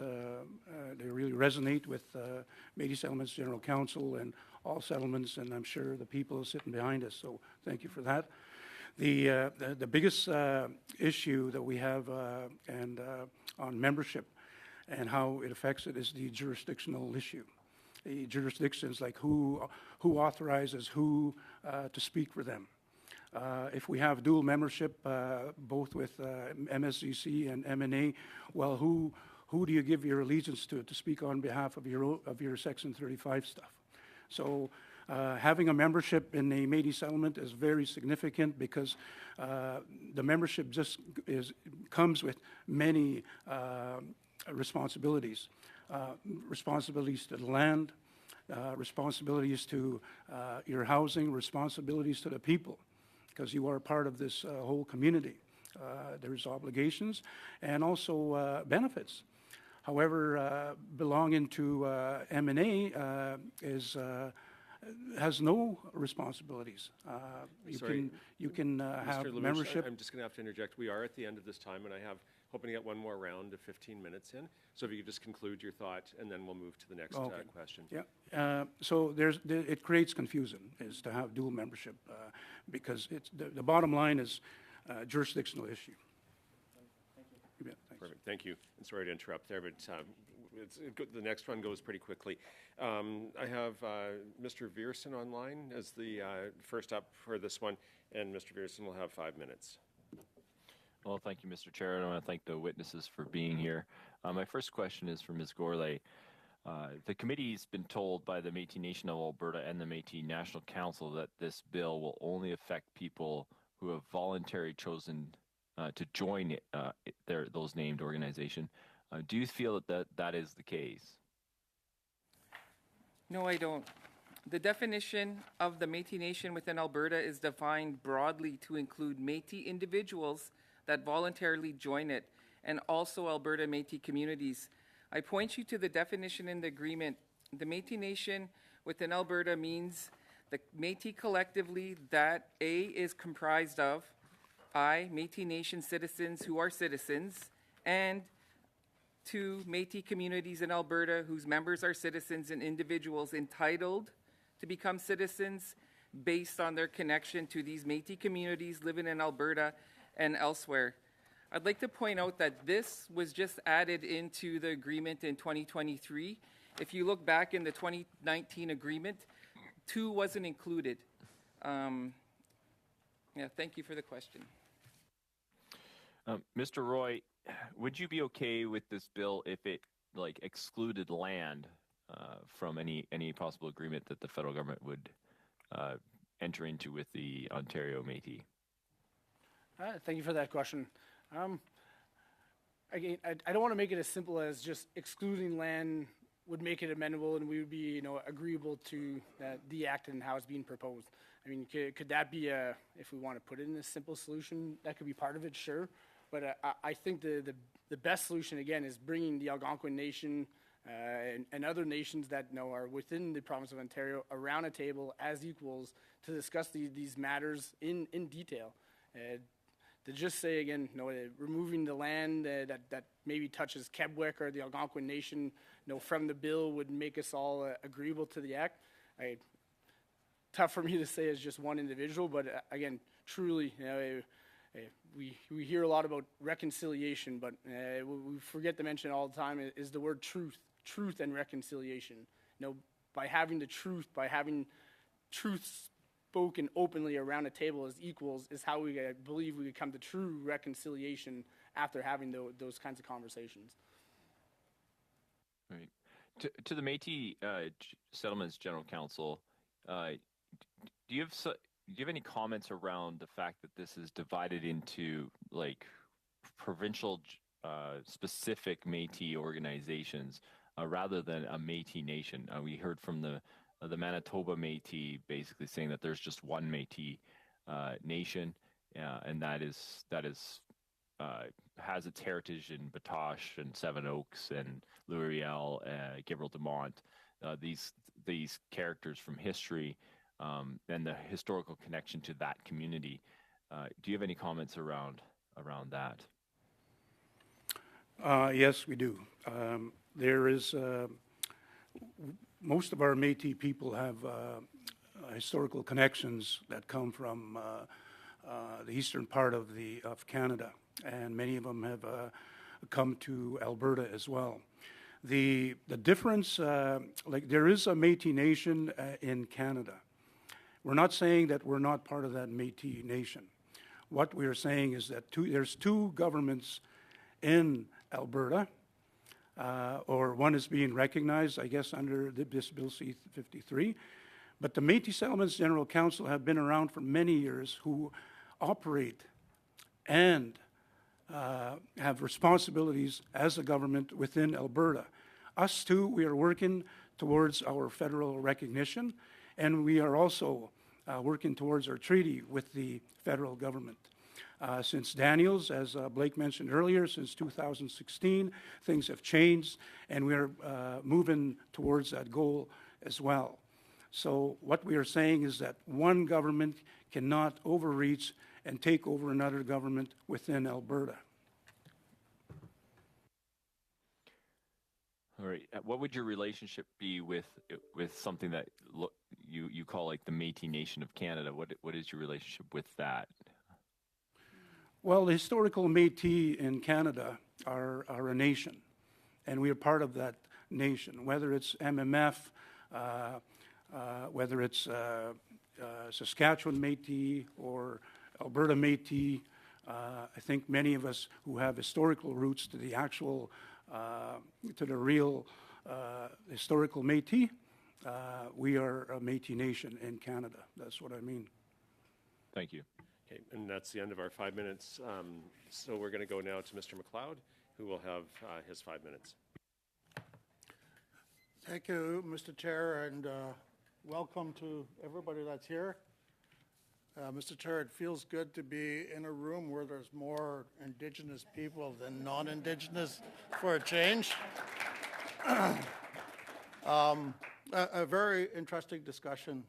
They really resonate with Métis Settlements General Council and all settlements, and I'm sure the people sitting behind us, so thank you for that. The biggest issue that we have on membership and how it affects it is the jurisdictional issue. The jurisdictions, like who authorizes who to speak for them. If we have dual membership, both with MSCC and MNA, well, who do you give your allegiance to speak on behalf of your Section 35 stuff? So having a membership in a Métis settlement is very significant because the membership just comes with many responsibilities. Responsibilities to the land, responsibilities to your housing, responsibilities to the people, because you are part of this whole community. There's obligations and also benefits. However, belonging to M&A has no responsibilities. You can have Mr. membership. I'm just going to have to interject. We are at the end of this time, and I have hoping to get one more round of 15 minutes in. So if you could just conclude your thought, and then we'll move to the next question. Yeah. So it creates confusion is to have dual membership because it's the bottom line is jurisdictional issue. You bet. Thanks. Perfect, thank you. And sorry to interrupt there, but the next one goes pretty quickly. I have Mr. Viersen online as the first up for this one, and Mr. Viersen will have 5 minutes. Well, thank you, Mr. Chair. I want to thank the witnesses for being here. My first question is for Ms. Gourlay. The committee's been told by the Métis Nation of Alberta and the Métis National Council that this bill will only affect people who have voluntarily chosen to join those named organization. Do you feel that is the case? No, I don't. The definition of the Métis Nation within Alberta is defined broadly to include Métis individuals that voluntarily join it, and also Alberta Métis communities. I point you to the definition in the agreement. The Métis Nation within Alberta means the Métis collectively that A is comprised of Métis Nation citizens who are citizens, and 2 Métis communities in Alberta whose members are citizens and individuals entitled to become citizens based on their connection to these Métis communities living in Alberta and elsewhere. I'd like to point out that this was just added into the agreement in 2023. If you look back in the 2019 agreement, 2 wasn't included. Thank you for the question. Mr. Roy, would you be okay with this bill if it excluded land from any possible agreement that the federal government would enter into with the Ontario Métis? Thank you for that question. Again, I don't want to make it as simple as just excluding land would make it amendable and we would be, agreeable to the act and how it's being proposed. I mean, could that be if we want to put it in a simple solution, that could be part of it, sure. But I think the best solution, again, is bringing the Algonquin Nation and other nations that are within the province of Ontario around a table as equals to discuss these matters in detail. To just say, again, removing the land that maybe touches Quebec or the Algonquin Nation from the bill would make us all agreeable to the act. Tough for me to say as just one individual, but again, truly, we hear a lot about reconciliation, but we forget to mention all the time is the word truth and reconciliation. By having the truth, by having truth spoken openly around a table as equals is how we believe we could come to true reconciliation after having those kinds of conversations. Right. To the Métis Settlements General Council, do you have any comments around the fact that this is divided into provincial specific Métis organizations rather than a Métis nation? We heard from the Manitoba Métis basically saying that there's just one Métis nation, and that has its heritage in Batoche and Seven Oaks and Louis Riel, Gabriel Dumont, these characters from history and the historical connection to that community. Do you have any comments around that? Yes, we do. There is most of our Métis people have historical connections that come from the eastern part of Canada, and many of them have come to Alberta as well. The difference, there is a Métis nation in Canada. We're not saying that we're not part of that Métis nation. What we are saying is that there's 2 governments in Alberta, or one is being recognized, I guess, under this Bill C-53. But the Métis Settlements General Council have been around for many years, who operate and have responsibilities as a government within Alberta. Us too, we are working towards our federal recognition, and we are also working towards our treaty with the federal government. Since Daniels, as Blake mentioned earlier, since 2016, things have changed, and we are moving towards that goal as well. So what we are saying is that one government cannot overreach and take over another government within Alberta. All right. What would your relationship be with something that you call the Métis Nation of Canada? What is your relationship with that? Well, the historical Métis in Canada are a nation, and we are part of that nation, whether it's MMF, whether it's Saskatchewan Métis or Alberta Métis. I think many of us who have historical roots to the actual, to the real historical Métis, we are a Métis nation in Canada. That's what I mean. Thank you. Okay, and that's the end of our 5 minutes. So we're going to go now to Mr. McLeod, who will have his 5 minutes. Thank you, Mr. Chair, and welcome to everybody that's here. Mr. Chair, it feels good to be in a room where there's more Indigenous people than non-Indigenous for a change. A very interesting discussion,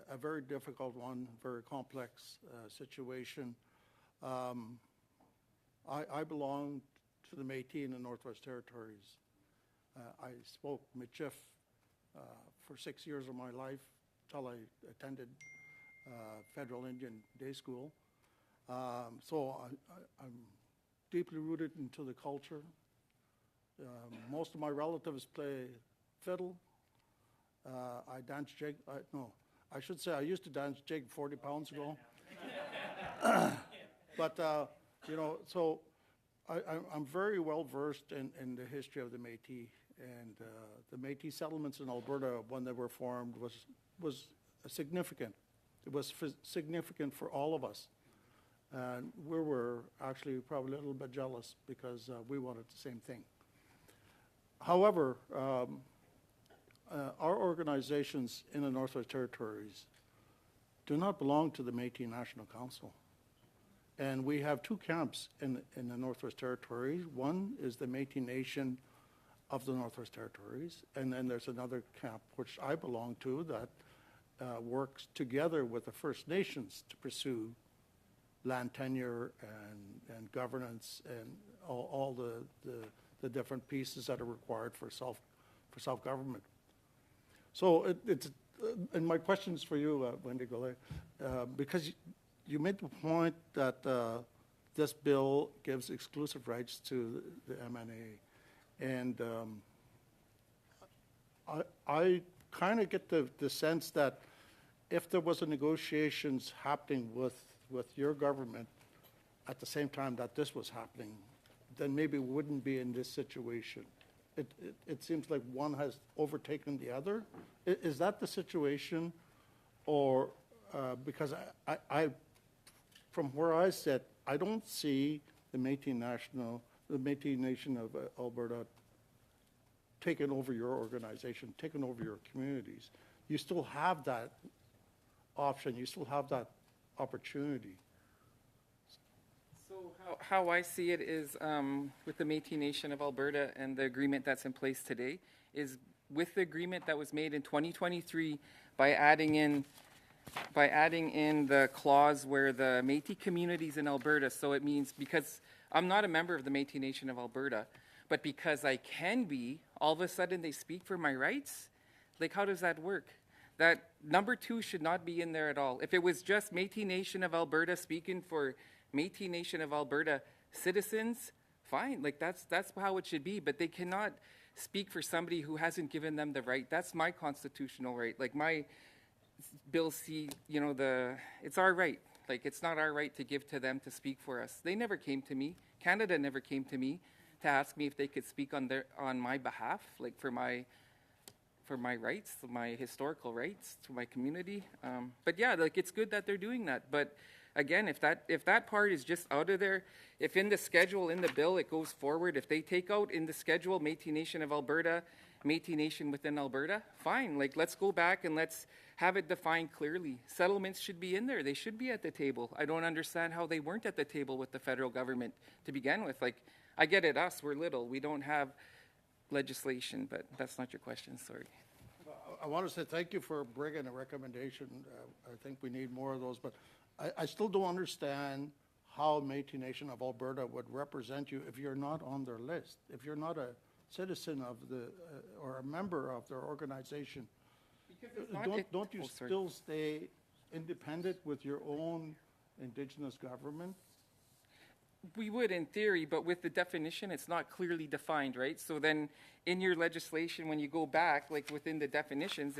a very difficult one, very complex situation. I belong to the Métis in the Northwest Territories. I spoke Michif for 6 years of my life till I attended Federal Indian Day School. So I'm deeply rooted into the culture. Most of my relatives play fiddle. I dance jig. I should say I used to dance jig 40 pounds ago. But, so I'm very well versed in the history of the Métis. And the Métis settlements in Alberta, when they were formed, was significant. It was significant for all of us. And we were actually probably a little bit jealous because we wanted the same thing. However, our organizations in the Northwest Territories do not belong to the Métis National Council. And we have two camps in the Northwest Territories. One is the Métis Nation of the Northwest Territories, and then there's another camp, which I belong to, that works together with the First Nations to pursue land tenure and governance and all the different pieces that are required for self-government. So it's and my question is for you, Wendy Goulet, because you made the point that this bill gives exclusive rights to the MNA, and I kind of get the sense that if there was a negotiations happening with your government at the same time that this was happening, then maybe we wouldn't be in this situation. It seems like one has overtaken the other. Is that the situation? Or because I from where I sit, I don't see the Métis Nation of Alberta taking over your organization, taking over your communities. You still have that option. You still have that opportunity. So how I see it is with the Métis Nation of Alberta and the agreement that's in place today is with the agreement that was made in 2023 by adding in the clause where the Métis communities in Alberta, so it means because I'm not a member of the Métis Nation of Alberta, but because I can be, all of a sudden they speak for my rights? Like, how does that work? That number 2 should not be in there at all. If it was just Métis Nation of Alberta speaking for Métis Nation of Alberta citizens, fine, like that's how it should be, but they cannot speak for somebody who hasn't given them the right. That's my constitutional right. Like my Bill C, it's our right. Like it's not our right to give to them to speak for us. They never came to me. Canada never came to me to ask me if they could speak on my behalf, like for my rights, my historical rights to my community. But yeah, like it's good that they're doing that. But again, if that part is just out of there, if in the schedule, in the bill, it goes forward, if they take out in the schedule Métis Nation of Alberta, Métis Nation within Alberta, fine. Like let's go back and let's have it defined clearly. Settlements should be in there. They should be at the table. I don't understand how they weren't at the table with the federal government to begin with. Like I get it, we're little. We don't have legislation, but that's not your question, sorry. I want to say thank you for bringing a recommendation. I think we need more of those, but I still don't understand how Métis Nation of Alberta would represent you if you're not on their list, if you're not a citizen of or a member of their organization. Don't you still stay independent with your own Indigenous government? We would in theory, but with the definition, it's not clearly defined, right? So then in your legislation, when you go back, like within the definitions,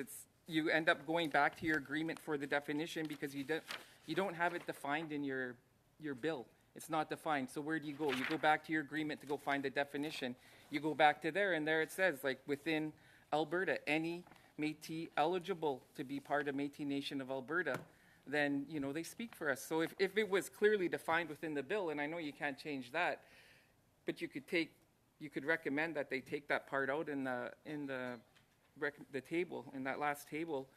you end up going back to your agreement for the definition because you don't have it defined in your bill. It's not defined. So where do you go? You go back to your agreement to go find the definition. You go back to there, and there it says, like, within Alberta, any Métis eligible to be part of Métis Nation of Alberta, then, they speak for us. So if it was clearly defined within the bill, and I know you can't change that, but you could recommend that they take that part out in the table, in that last table,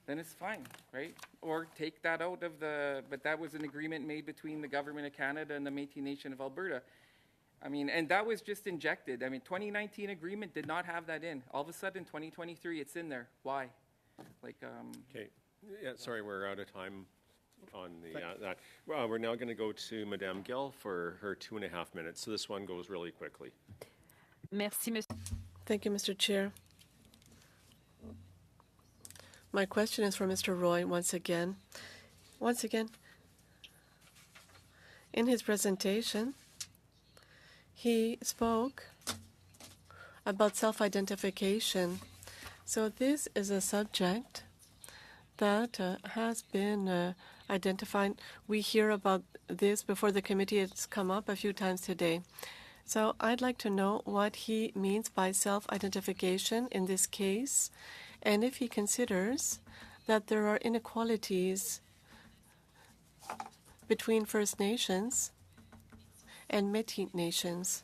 then it's fine, right? Or take that out of but that was an agreement made between the Government of Canada and the Métis Nation of Alberta. I mean, and that was just injected. I mean, 2019 agreement did not have that in. All of a sudden, 2023, it's in there. Why? Okay. Yeah, sorry, we're out of time on that. Well, we're now going to go to Madame Gill for her 2.5 minutes. So this one goes really quickly. Merci, monsieur. Thank you, Mr. Chair. My question is for Mr. Roy once again. In his presentation, he spoke about self-identification. So this is a subject that has been identified. We hear about this before the committee. It's come up a few times today. So I'd like to know what he means by self-identification in this case, and if he considers that there are inequalities between First Nations and Métis Nations.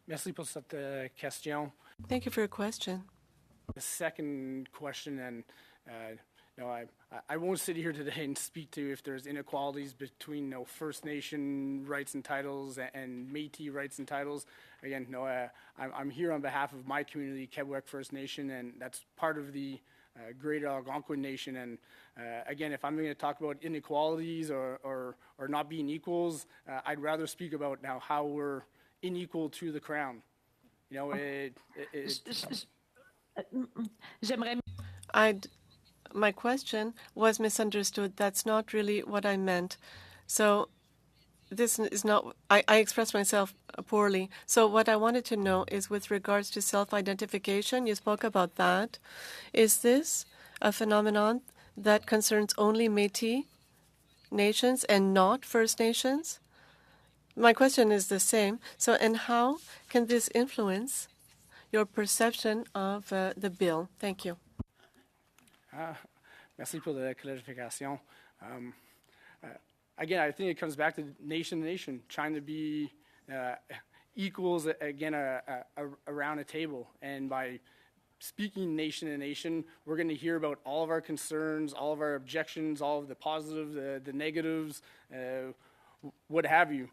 Merci pour cette question. Thank you for your question. The second question, and I won't sit here today and speak to if there's inequalities between First Nation rights and titles and Métis rights and titles. Again, I'm here on behalf of my community, Quebec First Nation, and that's part of the Greater Algonquin Nation. And again, if I'm going to talk about inequalities or not being equals, I'd rather speak about now how we're unequal to the Crown. My question was misunderstood. That's not really what I meant. So this is not, I expressed myself poorly. So what I wanted to know is with regards to self-identification, you spoke about that. Is this a phenomenon that concerns only Métis nations and not First Nations? My question is the same. So, and how can this influence your perception of the bill? Thank you. Merci pour la clarification. Again, I think it comes back to nation to nation, trying to be equals, again, around a table. And by speaking nation to nation, we're going to hear about all of our concerns, all of our objections, all of the positives, the negatives, what have you.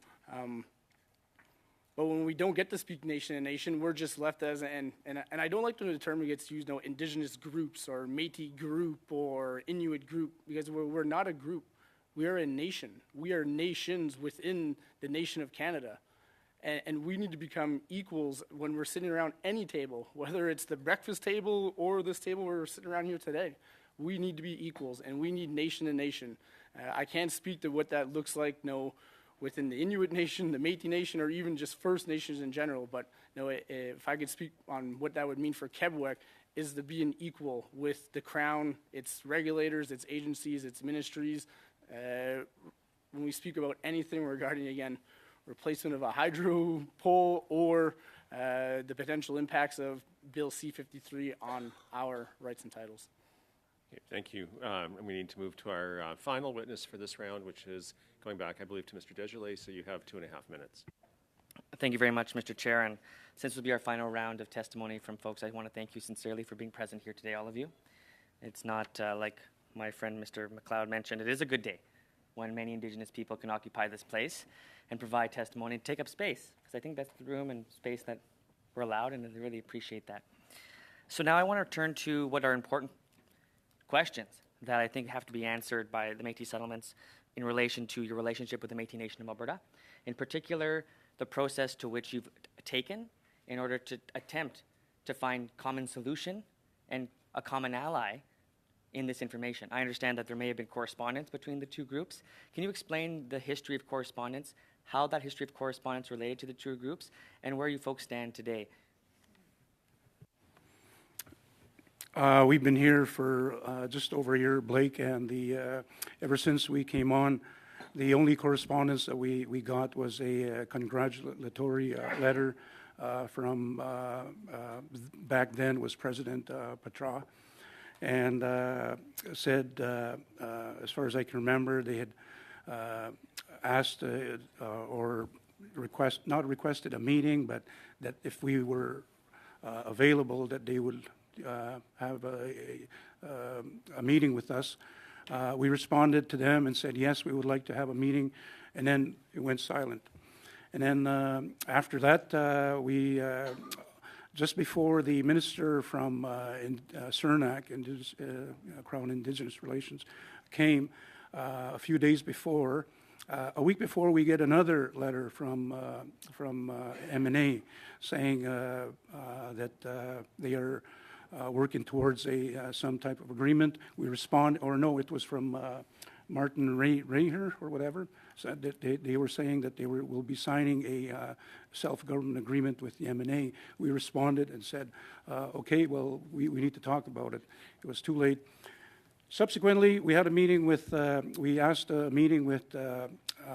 But when we don't get to speak nation to nation, we're just left as, and I don't like the term that gets used, indigenous groups or Métis group or Inuit group, because we're not a group. We are a nation. We are nations within the nation of Canada. And we need to become equals when we're sitting around any table, whether it's the breakfast table or this table where we're sitting around here today. We need to be equals, and we need nation to nation. I can't speak to what that looks like, within the Inuit Nation, the Métis Nation, or even just First Nations in general. But if I could speak on what that would mean for Quebec, is to be an equal with the Crown, its regulators, its agencies, its ministries. When we speak about anything regarding, again, replacement of a hydro pole or the potential impacts of Bill C-53 on our rights and titles. Okay, thank you. And we need to move to our final witness for this round, which is going back, I believe, to Mr. Desjardins. So you have 2.5 minutes. Thank you very much, Mr. Chair. And since this will be our final round of testimony from folks, I want to thank you sincerely for being present here today, all of you. It's not like my friend Mr. McLeod mentioned. It is a good day when many Indigenous people can occupy this place and provide testimony and take up space, because I think that's the room and space that we're allowed, and I really appreciate that. So now I want to turn to what are important questions that I think have to be answered by the Métis settlements in relation to your relationship with the Métis Nation of Alberta. In particular, the process to which you've taken in order to attempt to find common solution and a common ally in this information? I understand that there may have been correspondence between the two groups. Can you explain the history of correspondence, how that history of correspondence related to the two groups, and where you folks stand today? We've been here for just over a year, Blake, and ever since we came on, the only correspondence that we got was a congratulatory letter from back then was President Patra, and said, as far as I can remember, they had asked or not requested a meeting, but that if we were available, that they would have a meeting with us. We responded to them and said, yes, we would like to have a meeting, and then it went silent. And then after that, we, just before the minister from CERNAC, Crown Indigenous Relations, came, a few days before, a week before, we get another letter from M&A saying that they are working towards some type of agreement. We respond, or no, it was from Martin Rayher or whatever. So that they were saying that they will be signing a self-government agreement with the M&A. We responded and said, okay, well, we need to talk about it. It was too late. Subsequently, we had a meeting with, we asked a meeting with,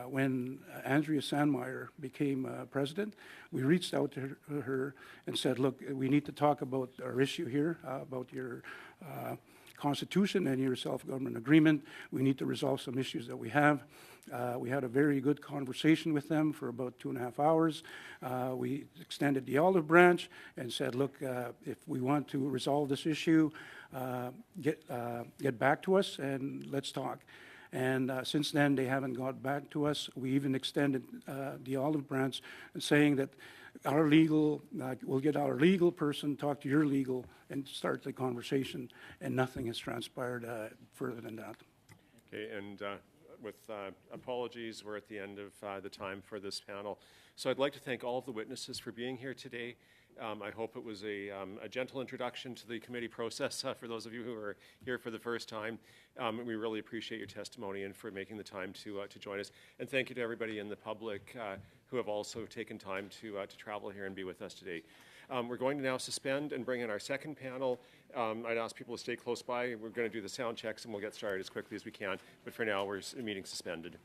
when Andrea Sandmeyer became president, we reached out to her and said, look, we need to talk about our issue here, about your constitution and your self-government agreement. We need to resolve some issues that we have. We had a very good conversation with them for about 2.5 hours. We extended the olive branch and said, look, if we want to resolve this issue, get back to us and let's talk. And since then, they haven't got back to us. We even extended the olive branch, saying that our legal, we'll get our legal person, talk to your legal, and start the conversation, and nothing has transpired further than that. Okay, and with apologies, we're at the end of the time for this panel. So I'd like to thank all of the witnesses for being here today. I hope it was a gentle introduction to the committee process for those of you who are here for the first time. We really appreciate your testimony and for making the time to join us. And thank you to everybody in the public who have also taken time to travel here and be with us today. We're going to now suspend and bring in our second panel. I'd ask people to stay close by. We're going to do the sound checks and we'll get started as quickly as we can. But for now, we're meeting suspended.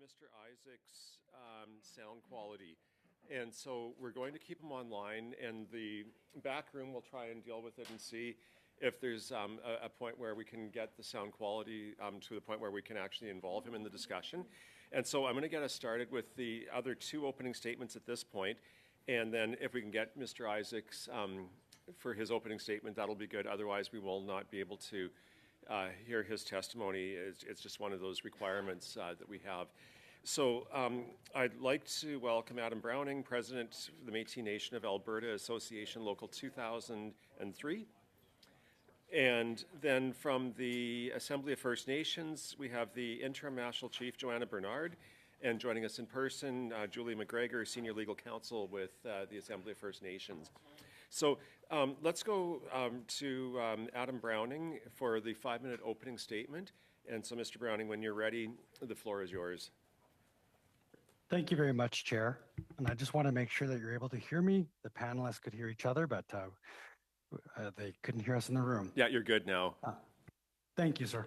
Mr. Isaac's sound quality. And so we're going to keep him online, and the back room will try and deal with it and see if there's a point where we can get the sound quality to the point where we can actually involve him in the discussion. And so I'm going to get us started with the other two opening statements at this point, and then if we can get Mr. Isaacs for his opening statement, that'll be good. Otherwise, we will not be able to hear his testimony. It's just one of those requirements that we have. So I'd like to welcome Adam Browning, President of the Métis Nation of Alberta Association Local 2003. And then from the Assembly of First Nations, we have the Interim National Chief, Joanna Bernard, and joining us in person, Julie McGregor, Senior Legal Counsel with the Assembly of First Nations. So let's go to Adam Browning for the 5-minute opening statement. And so, Mr. Browning, when you're ready, the floor is yours. Thank you very much, Chair. And I just want to make sure that you're able to hear me. The panelists could hear each other, but they couldn't hear us in the room. Yeah, you're good now. Thank you, sir.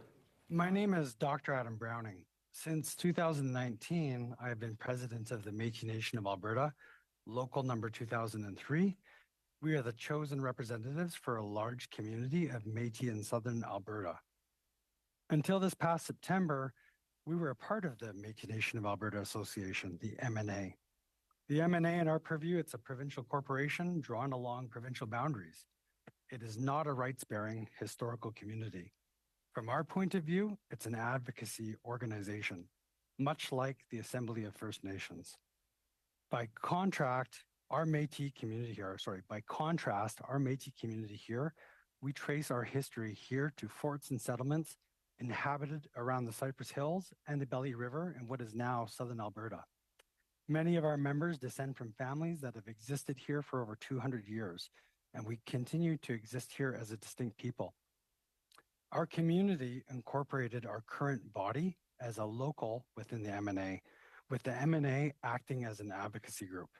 My name is Dr. Adam Browning. Since 2019, I have been president of the Métis Nation of Alberta, local number 2003. We are the chosen representatives for a large community of Métis in southern Alberta. Until this past September, we were a part of the Métis Nation of Alberta Association, the MNA. The MNA, in our purview, it's a provincial corporation drawn along provincial boundaries. It is not a rights-bearing historical community. From our point of view, it's an advocacy organization, much like the Assembly of First Nations. By contrast, our Métis community here, we trace our history here to forts and settlements inhabited around the Cypress Hills and the Belly River in what is now southern Alberta. Many of our members descend from families that have existed here for over 200 years, and we continue to exist here as a distinct people. Our community incorporated our current body as a local within the MNA, with the MNA acting as an advocacy group.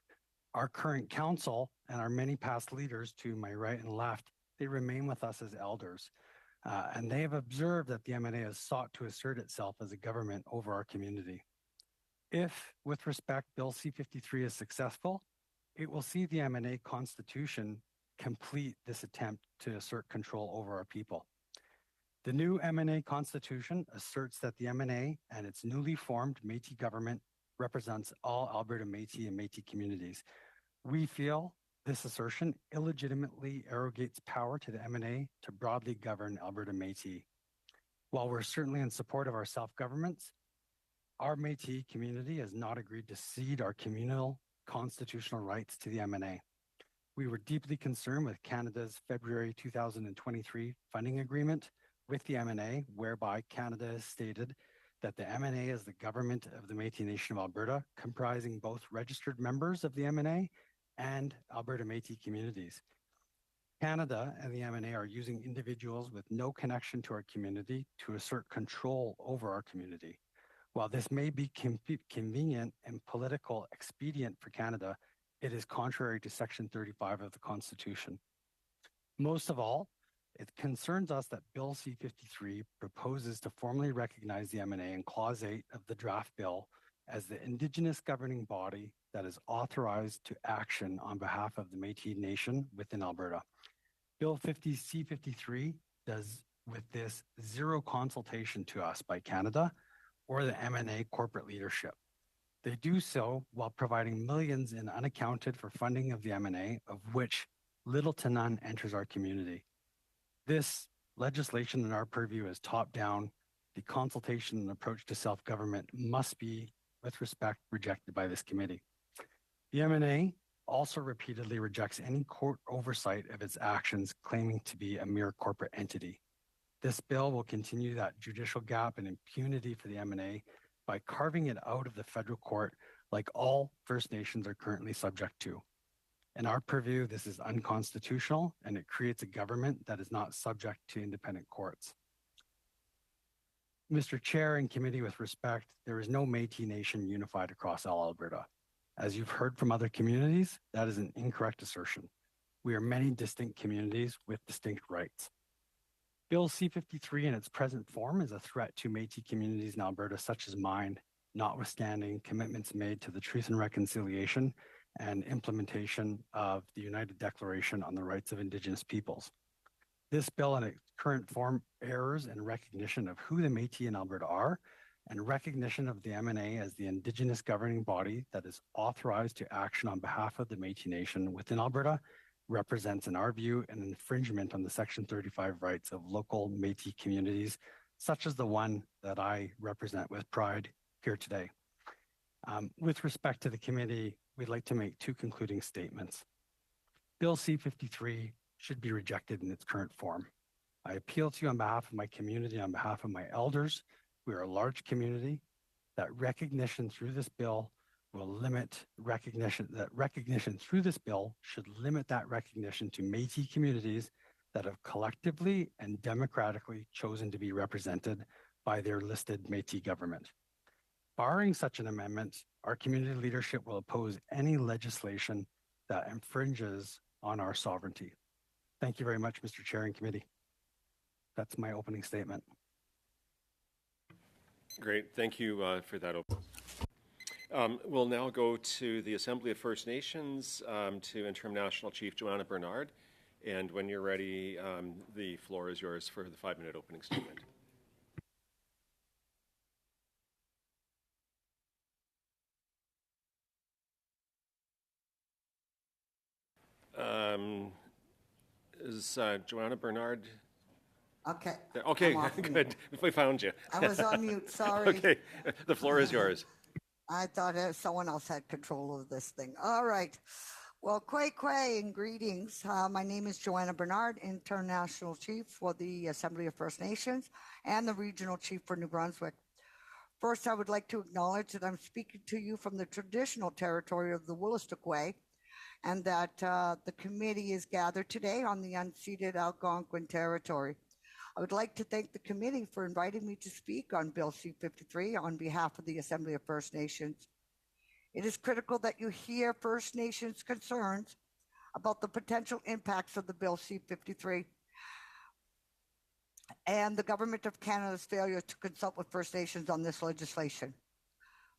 Our current council and our many past leaders to my right and left, they remain with us as elders. And they have observed that the MNA has sought to assert itself as a government over our community. If, with respect, Bill C-53 is successful, it will see the MNA Constitution complete this attempt to assert control over our people. The new MNA Constitution asserts that the MNA and its newly formed Métis government represents all Alberta Métis and Métis communities. We feel this assertion illegitimately arrogates power to the MNA to broadly govern Alberta Métis. While we're certainly in support of our self-governments, our Métis community has not agreed to cede our communal constitutional rights to the MNA. We were deeply concerned with Canada's February 2023 funding agreement with the MNA, whereby Canada has stated that the MNA is the government of the Métis Nation of Alberta, comprising both registered members of the MNA and Alberta Métis communities. Canada and the MNA are using individuals with no connection to our community to assert control over our community. While this may be convenient and political expedient for Canada, it is contrary to Section 35 of the Constitution. Most of all, it concerns us that Bill C-53 proposes to formally recognize the MNA in Clause 8 of the draft bill as the Indigenous governing body that is authorized to action on behalf of the Métis Nation within Alberta. Bill C-53 does with this zero consultation to us by Canada or the MNA corporate leadership. They do so while providing millions in unaccounted for funding of the MNA, of which little to none enters our community. This legislation in our purview is top-down. The consultation and approach to self-government must be, with respect, rejected by this committee. The MNA also repeatedly rejects any court oversight of its actions, claiming to be a mere corporate entity. This bill will continue that judicial gap and impunity for the MNA by carving it out of the federal court like all First Nations are currently subject to. In our purview, this is unconstitutional, and it creates a government that is not subject to independent courts. Mr. Chair and committee, with respect, there is no Métis Nation unified across all Alberta. As you've heard from other communities, that is an incorrect assertion. We are many distinct communities with distinct rights. Bill C-53 in its present form is a threat to Métis communities in Alberta, such as mine, notwithstanding commitments made to the truth and reconciliation and implementation of the United Declaration on the Rights of Indigenous Peoples. This bill in its current form errs in recognition of who the Métis in Alberta are and recognition of the MNA as the Indigenous governing body that is authorized to action on behalf of the Métis Nation within Alberta represents, in our view, an infringement on the Section 35 rights of local Métis communities, such as the one that I represent with pride here today. With respect to the committee, we'd like to make two concluding statements. Bill C-53 should be rejected in its current form. I appeal to you on behalf of my community, on behalf of my elders. We are a large community. That recognition through this bill will limit recognition, that recognition through this bill should limit that recognition to Métis communities that have collectively and democratically chosen to be represented by their listed Métis government. Barring such an amendment, our community leadership will oppose any legislation that infringes on our sovereignty. Thank you very much, Mr. Chair and committee. That's my opening statement. Great, thank you for that. We'll now go to the Assembly of First Nations, to Interim National Chief Joanna Bernard. And when you're ready, the floor is yours for the 5-minute opening statement. Is Joanna Bernard? Okay. There? Okay, good. We found you. I was on mute, sorry. Okay, the floor is yours. I thought someone else had control of this thing. All right. Well, Kway and greetings. My name is Joanna Bernard, International Chief for the Assembly of First Nations and the Regional Chief for New Brunswick. First, I would like to acknowledge that I'm speaking to you from the traditional territory of the Wolastoqey, and that the committee is gathered today on the unceded Algonquin territory. I would like to thank the committee for inviting me to speak on Bill C-53 on behalf of the Assembly of First Nations. It is critical that you hear First Nations concerns about the potential impacts of the Bill C-53 and the Government of Canada's failure to consult with First Nations on this legislation.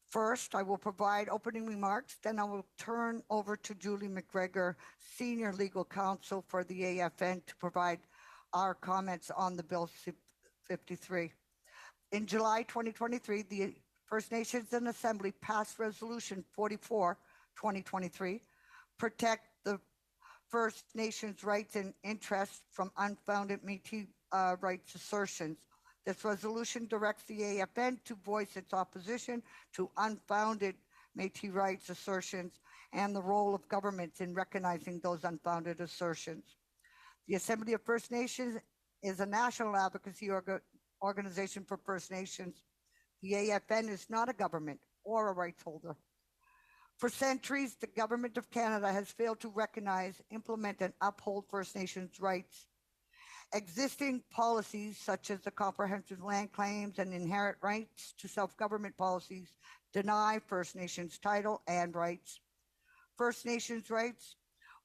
First, I will provide opening remarks, then I will turn over to Julie McGregor, Senior Legal Counsel for the AFN, to provide our comments on the Bill C-53. In July 2023, the First Nations and Assembly passed Resolution 44-2023, protect the First Nations rights and interests from unfounded Métis rights assertions. This resolution directs the AFN to voice its opposition to unfounded Métis rights assertions and the role of governments in recognizing those unfounded assertions. The Assembly of First Nations is a national advocacy organization for First Nations. The AFN is not a government or a rights holder. For centuries, the Government of Canada has failed to recognize, implement, and uphold First Nations rights. Existing policies such as the comprehensive land claims and inherent rights to self-government policies deny First Nations title and rights. First Nations rights,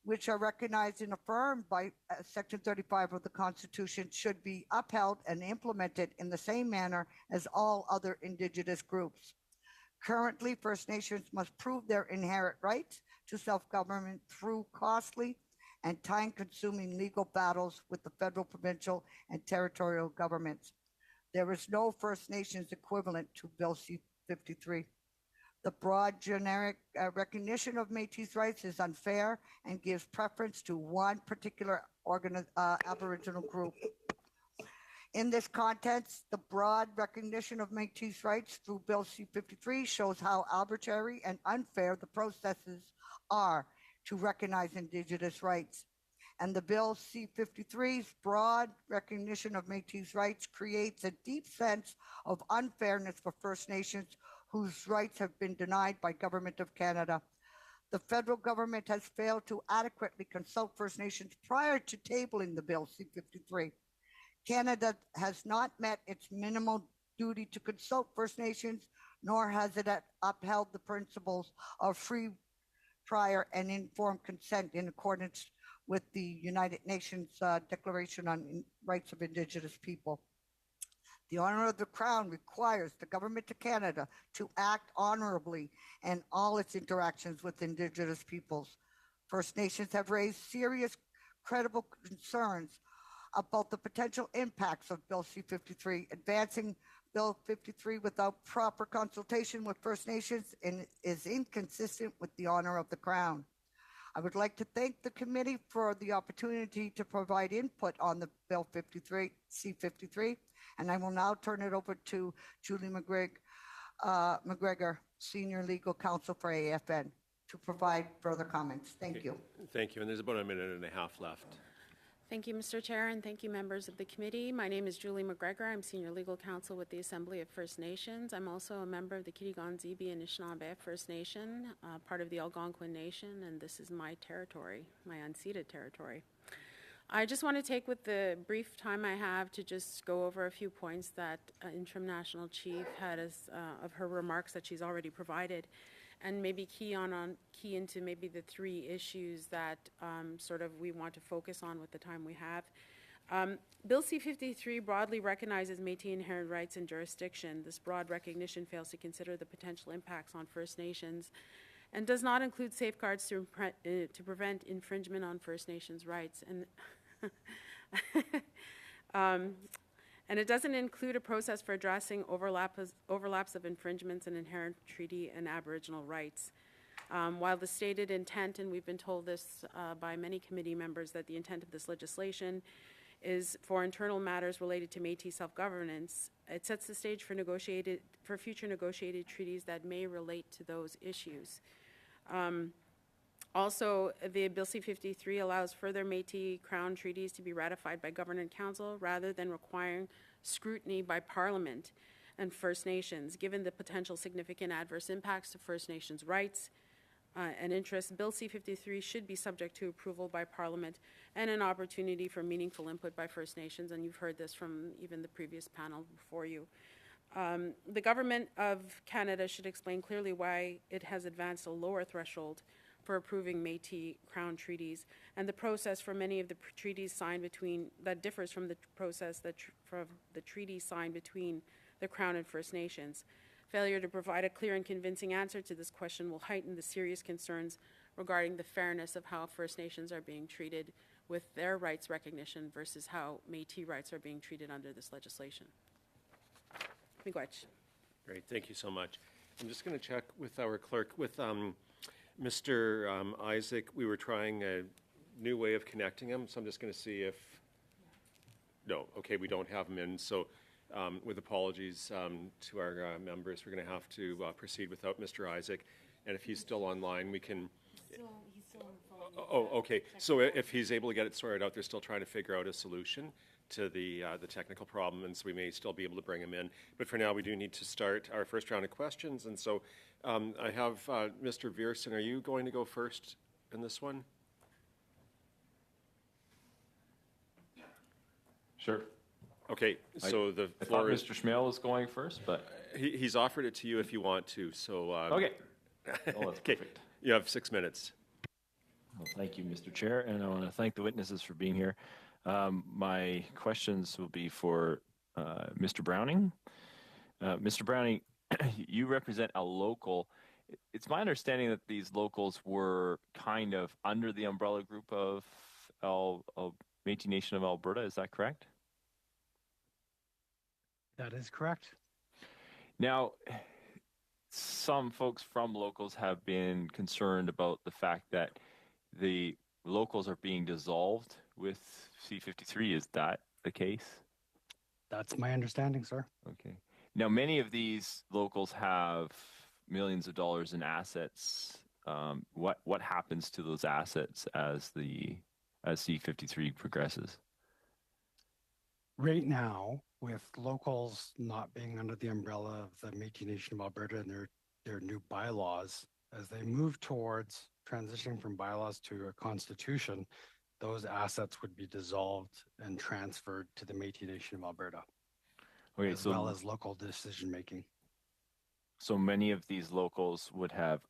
which are recognized and affirmed by Section 35 of the Constitution, should be upheld and implemented in the same manner as all other Indigenous groups. Currently, First Nations must prove their inherent rights to self-government through costly and time-consuming legal battles with the federal, provincial, and territorial governments. There is no First Nations equivalent to Bill C-53. The broad generic recognition of Métis rights is unfair and gives preference to one particular Aboriginal group. In this context, the broad recognition of Métis rights through Bill C-53 shows how arbitrary and unfair the processes are to recognize Indigenous rights. And the Bill C-53's broad recognition of Métis rights creates a deep sense of unfairness for First Nations whose rights have been denied by Government of Canada. The federal government has failed to adequately consult First Nations prior to tabling the Bill C-53. Canada has not met its minimal duty to consult First Nations, nor has it upheld the principles of free, prior, and informed consent in accordance with the United Nations Declaration on Rights of Indigenous People. The honor of the Crown requires the Government of Canada to act honorably in all its interactions with Indigenous peoples. First Nations have raised serious, credible concerns about the potential impacts of Bill C-53. Advancing Bill 53 without proper consultation with First Nations is inconsistent with the honor of the Crown. I would like to thank the committee for the opportunity to provide input on the Bill C-53, and I will now turn it over to Julie McGregor, Senior Legal Counsel for AFN, to provide further comments. Thank you. Thank you, and there's about a minute and a half left. Thank you, Mr. Chair, and thank you, members of the committee. My name is Julie McGregor. I'm Senior Legal Counsel with the Assembly of First Nations. I'm also a member of the Kitigan-Zibi Anishinaabe First Nation, part of the Algonquin Nation, and this is my territory, my unceded territory. I just want to take with the brief time I have to just go over a few points that Interim National Chief had as of her remarks that she's already provided, and maybe key into maybe the three issues that sort of we want to focus on with the time we have. Bill C-53 broadly recognizes Métis inherent rights and jurisdiction. This broad recognition fails to consider the potential impacts on First Nations and does not include safeguards to prevent infringement on First Nations rights. And it doesn't include a process for addressing overlaps of infringements in inherent treaty and Aboriginal rights. While the stated intent, and we've been told this by many committee members, that the intent of this legislation is for internal matters related to Métis self-governance, it sets the stage for future negotiated treaties that may relate to those issues. Also, the Bill C-53 allows further Métis Crown treaties to be ratified by Government Council rather than requiring scrutiny by Parliament and First Nations. Given the potential significant adverse impacts to First Nations rights and interests, Bill C-53 should be subject to approval by Parliament and an opportunity for meaningful input by First Nations, and you've heard this from even the previous panel before you. The Government of Canada should explain clearly why it has advanced a lower threshold for approving Métis Crown treaties, and the process for many of the treaties signed between, that differs from the process from the treaties signed between the Crown and First Nations. Failure to provide a clear and convincing answer to this question will heighten the serious concerns regarding the fairness of how First Nations are being treated with their rights recognition versus how Métis rights are being treated under this legislation. Miigwech. Great, thank you so much. I'm just going to check with our clerk, with Mr. Isaac. We were trying a new way of connecting him, so I'm just going to see if, no, okay, we don't have him in, so with apologies to our members, we're going to have to proceed without Mr. Isaac, and if he's still online, we can... He's still on the phone. Oh, okay, so if he's able to get it sorted out, they're still trying to figure out a solution to the technical problem, and so we may still be able to bring him in. But for now, we do need to start our first round of questions, and so I have Mr. Viersen. Are you going to go first in this one? Sure. Okay, so I thought Mr. Schmale was going first, but... He's offered it to you if you want to, so... Okay. Oh, that's okay. Perfect. You have 6 minutes. Well, thank you, Mr. Chair, and I want to thank the witnesses for being here. My questions will be for Mr. Browning. Mr. Browning, you represent a local. It's my understanding that these locals were kind of under the umbrella group of Métis Nation of Alberta. Is that correct? That is correct. Now, some folks from locals have been concerned about the fact that the locals are being dissolved with C-53. Is that the case? That's my understanding, sir. Okay. Now, many of these locals have millions of dollars in assets. What happens to those assets as C-53 progresses? Right now, with locals not being under the umbrella of the Métis Nation of Alberta and their new bylaws, as they move towards transitioning from bylaws to a constitution, those assets would be dissolved and transferred to the Métis Nation of Alberta, okay, as well as local decision making. So many of these locals would have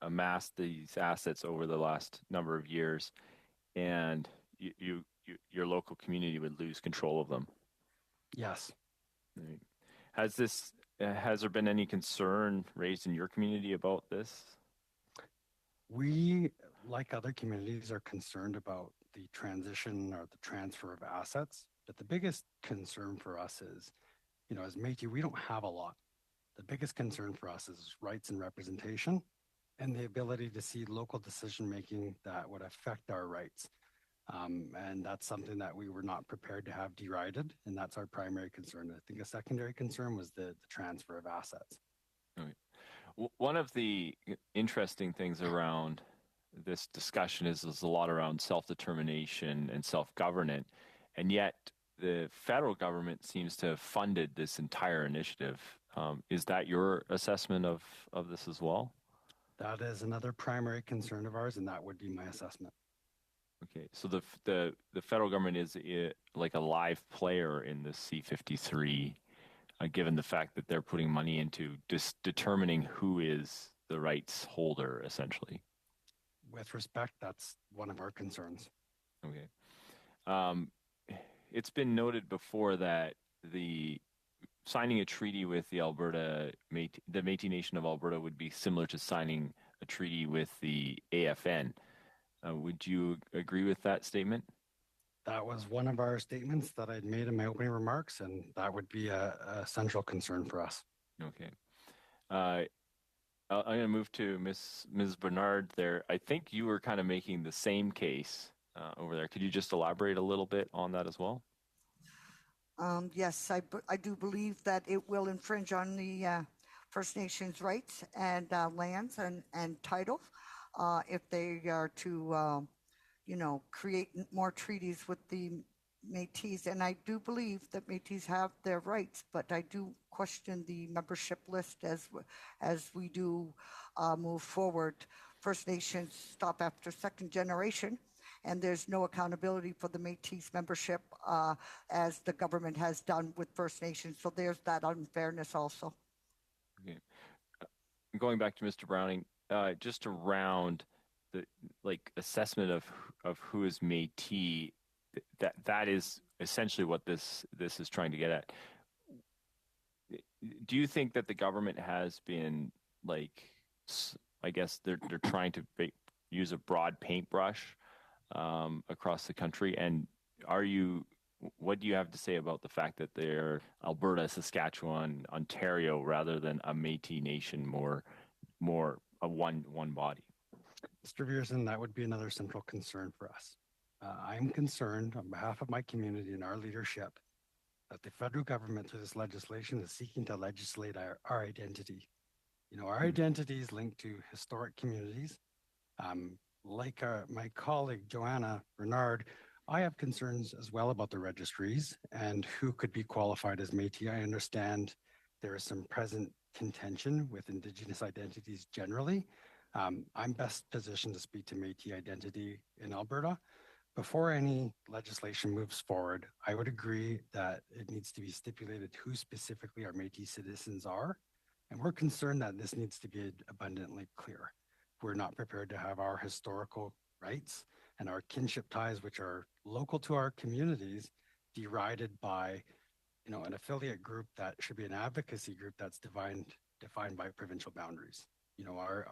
amassed these assets over the last number of years, and your local community would lose control of them. Yes. Right. Has there been any concern raised in your community about this? We, like other communities, are concerned about the transition or the transfer of assets. But the biggest concern for us is, as Métis, we don't have a lot. The biggest concern for us is rights and representation and the ability to see local decision-making that would affect our rights. And that's something that we were not prepared to have derided, and that's our primary concern. I think a secondary concern was the transfer of assets. Okay. One of the interesting things around this discussion is there's a lot around self-determination and self-government, and yet the federal government seems to have funded this entire initiative. Is that your assessment of this as well? That is another primary concern of ours, and that would be my assessment. Okay, so the federal government is like a live player in the C-53, given the fact that they're putting money into determining who is the rights holder, essentially. With respect, that's one of our concerns. Okay. It's been noted before that the signing a treaty with the Métis Nation of Alberta would be similar to signing a treaty with the AFN. Would you agree with that statement? That was one of our statements that I'd made in my opening remarks, and that would be a central concern for us. Okay. I'm going to move to Ms. Bernard there. I think you were kind of making the same case over there. Could you just elaborate a little bit on that as well? Yes, I do believe that it will infringe on the First Nations rights and lands and titles if they are to, create more treaties with the Métis. And I do believe that Métis have their rights, but I do question the membership list as we do move forward. First Nations stop after second generation, and there's no accountability for the Métis membership as the government has done with First Nations. So there's that unfairness also. Okay. Going back to Mr. Browning, just around the assessment of who is Métis, that is essentially what this is trying to get at. Do you think that the government has been I guess they're trying to use a broad paintbrush across the country? And what do you have to say about the fact that they're Alberta, Saskatchewan, Ontario, rather than a Métis Nation, more a one body? Mr. Viersen, that would be another central concern for us. I'm concerned on behalf of my community and our leadership that the federal government through this legislation is seeking to legislate our identity. Our identity is linked to historic communities. Like my colleague, Joanna Bernard, I have concerns as well about the registries and who could be qualified as Métis. I understand there is some present contention with Indigenous identities generally. I'm best positioned to speak to Métis identity in Alberta. Before any legislation moves forward, I would agree that it needs to be stipulated who specifically our Métis citizens are. And we're concerned that this needs to be abundantly clear. We're not prepared to have our historical rights and our kinship ties, which are local to our communities, derided by, an affiliate group that should be an advocacy group that's defined by provincial boundaries.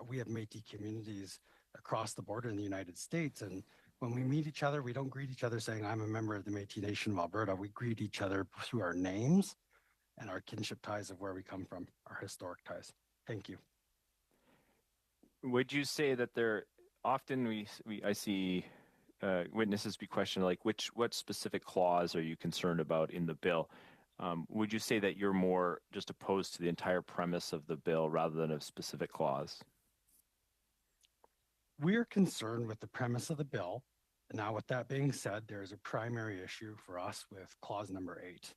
We have Métis communities across the border in the United States, and when we meet each other, we don't greet each other saying, I'm a member of the Métis Nation of Alberta. We greet each other through our names and our kinship ties of where we come from, our historic ties. Thank you. Would you say that there often I see witnesses be questioned what specific clause are you concerned about in the bill? Would you say that you're more just opposed to the entire premise of the bill rather than a specific clause? We're concerned with the premise of the bill. Now, with that being said, there is a primary issue for us with clause number 8,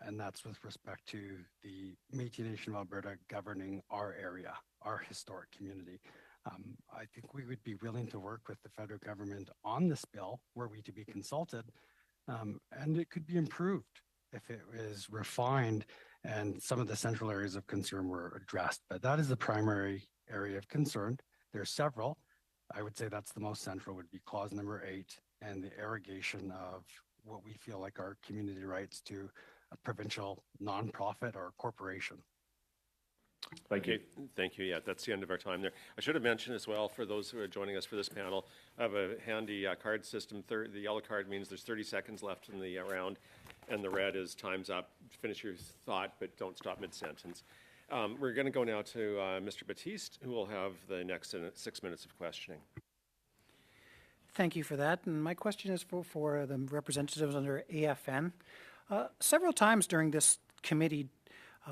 and that's with respect to the Métis Nation of Alberta governing our area, our historic community. I think we would be willing to work with the federal government on this bill, were we to be consulted, and it could be improved if it is refined and some of the central areas of concern were addressed. But that is the primary area of concern. There are several. I would say that's the most central would be clause number 8 and the arrogation of what we feel like our community rights to a provincial nonprofit or corporation. Thank you. Thank you. Yeah, that's the end of our time there. I should have mentioned as well, for those who are joining us for this panel, I have a handy card system. The yellow card means there's 30 seconds left in the round, and the red is time's up. Finish your thought, but don't stop mid-sentence. We're going to go now to Mr. Batiste, who will have the next 6 minutes of questioning. Thank you for that. And my question is for the representatives under AFN. Several times during this committee,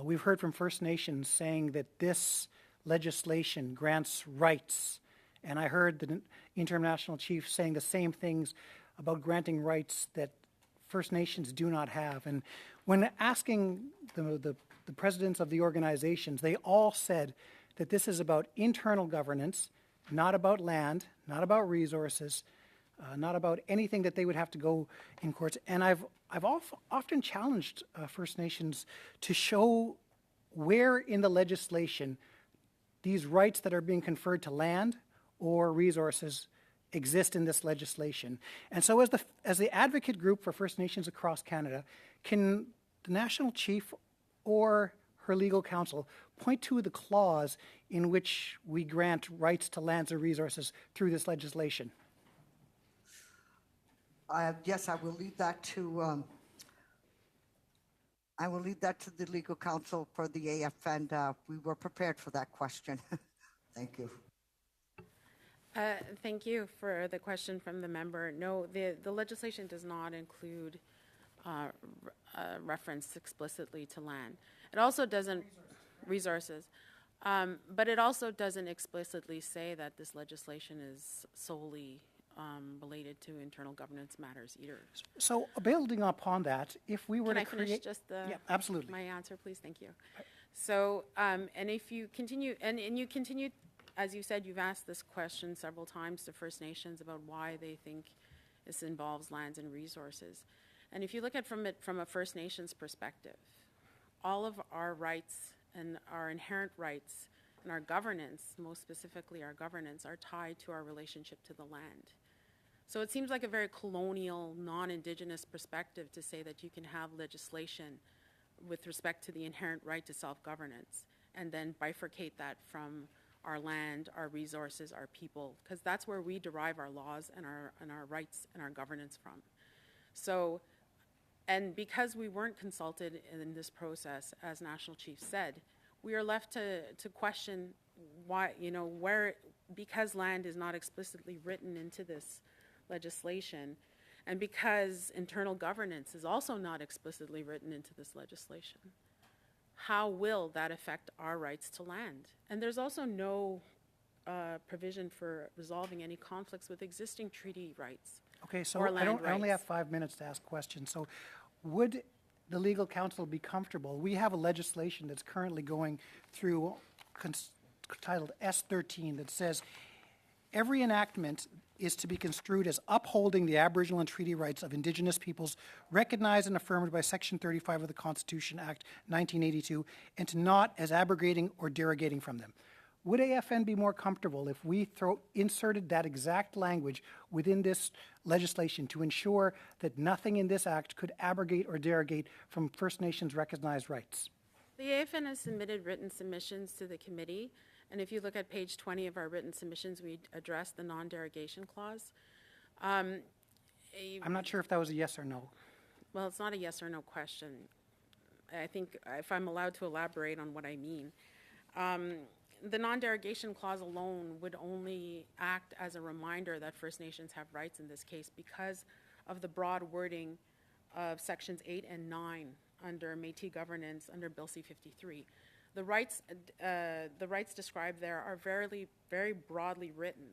we've heard from First Nations saying that this legislation grants rights. And I heard the interim national chief saying the same things about granting rights that First Nations do not have. And when asking the presidents of the organizations, they all said that this is about internal governance, not about land, not about resources, not about anything that they would have to go in courts. And I've often challenged First Nations to show where in the legislation these rights that are being conferred to land or resources exist in this legislation. And so as the advocate group for First Nations across Canada, can the national chief or her legal counsel point to the clause in which we grant rights to lands or resources through this legislation? Yes, I will leave that to the legal counsel for the AF, and we were prepared for that question. Thank you. Thank you for the question from the member. No, the legislation does not include reference explicitly to land. It also doesn't resources, but it also doesn't explicitly say that this legislation is solely related to internal governance matters either. So building upon that, if we were Can to I finish create... just the Yeah, absolutely. my answer, please? Thank you. So, and if you continue, and you continue, as you said, you've asked this question several times to First Nations about why they think this involves lands and resources. And if you look at it from a First Nations perspective, all of our rights and our inherent rights and our governance, most specifically our governance, are tied to our relationship to the land. So it seems like a very colonial, non-Indigenous perspective to say that you can have legislation with respect to the inherent right to self-governance and then bifurcate that from our land, our resources, our people, because that's where we derive our laws and our rights and our governance from. So, and because we weren't consulted in this process, as National Chief said, we are left to question why, because land is not explicitly written into this legislation, and because internal governance is also not explicitly written into this legislation, how will that affect our rights to land? And there's also no provision for resolving any conflicts with existing treaty rights. Okay, so or land I only have rights. 5 minutes to ask questions. So would the legal counsel be comfortable? We have a legislation that's currently going through titled S13 that says every enactment is to be construed as upholding the Aboriginal and treaty rights of Indigenous peoples recognized and affirmed by Section 35 of the Constitution Act 1982, and to not as abrogating or derogating from them. Would AFN be more comfortable if we inserted that exact language within this legislation to ensure that nothing in this act could abrogate or derogate from First Nations recognized rights? The AFN has submitted written submissions to the committee, and if you look at page 20 of our written submissions, we address the non-derogation clause. I'm not sure if that was a yes or no. Well, it's not a yes or no question. I think if I'm allowed to elaborate on what I mean. The non-derogation clause alone would only act as a reminder that First Nations have rights in this case because of the broad wording of sections 8 and 9 under Métis governance under Bill C-53. The rights described there are very broadly written,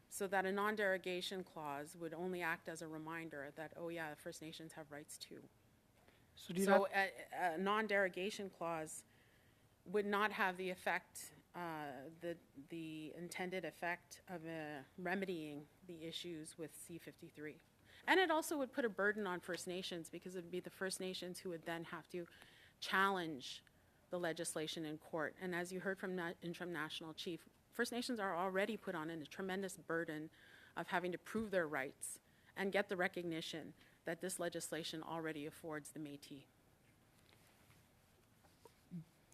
so that a non-derogation clause would only act as a reminder that, oh yeah, First Nations have rights too. So a non-derogation clause would not have the effect, the intended effect of remedying the issues with C-53. And it also would put a burden on First Nations because it would be the First Nations who would then have to challenge the legislation in court. And as you heard from Interim National Chief, First Nations are already put on a tremendous burden of having to prove their rights and get the recognition that this legislation already affords the Métis.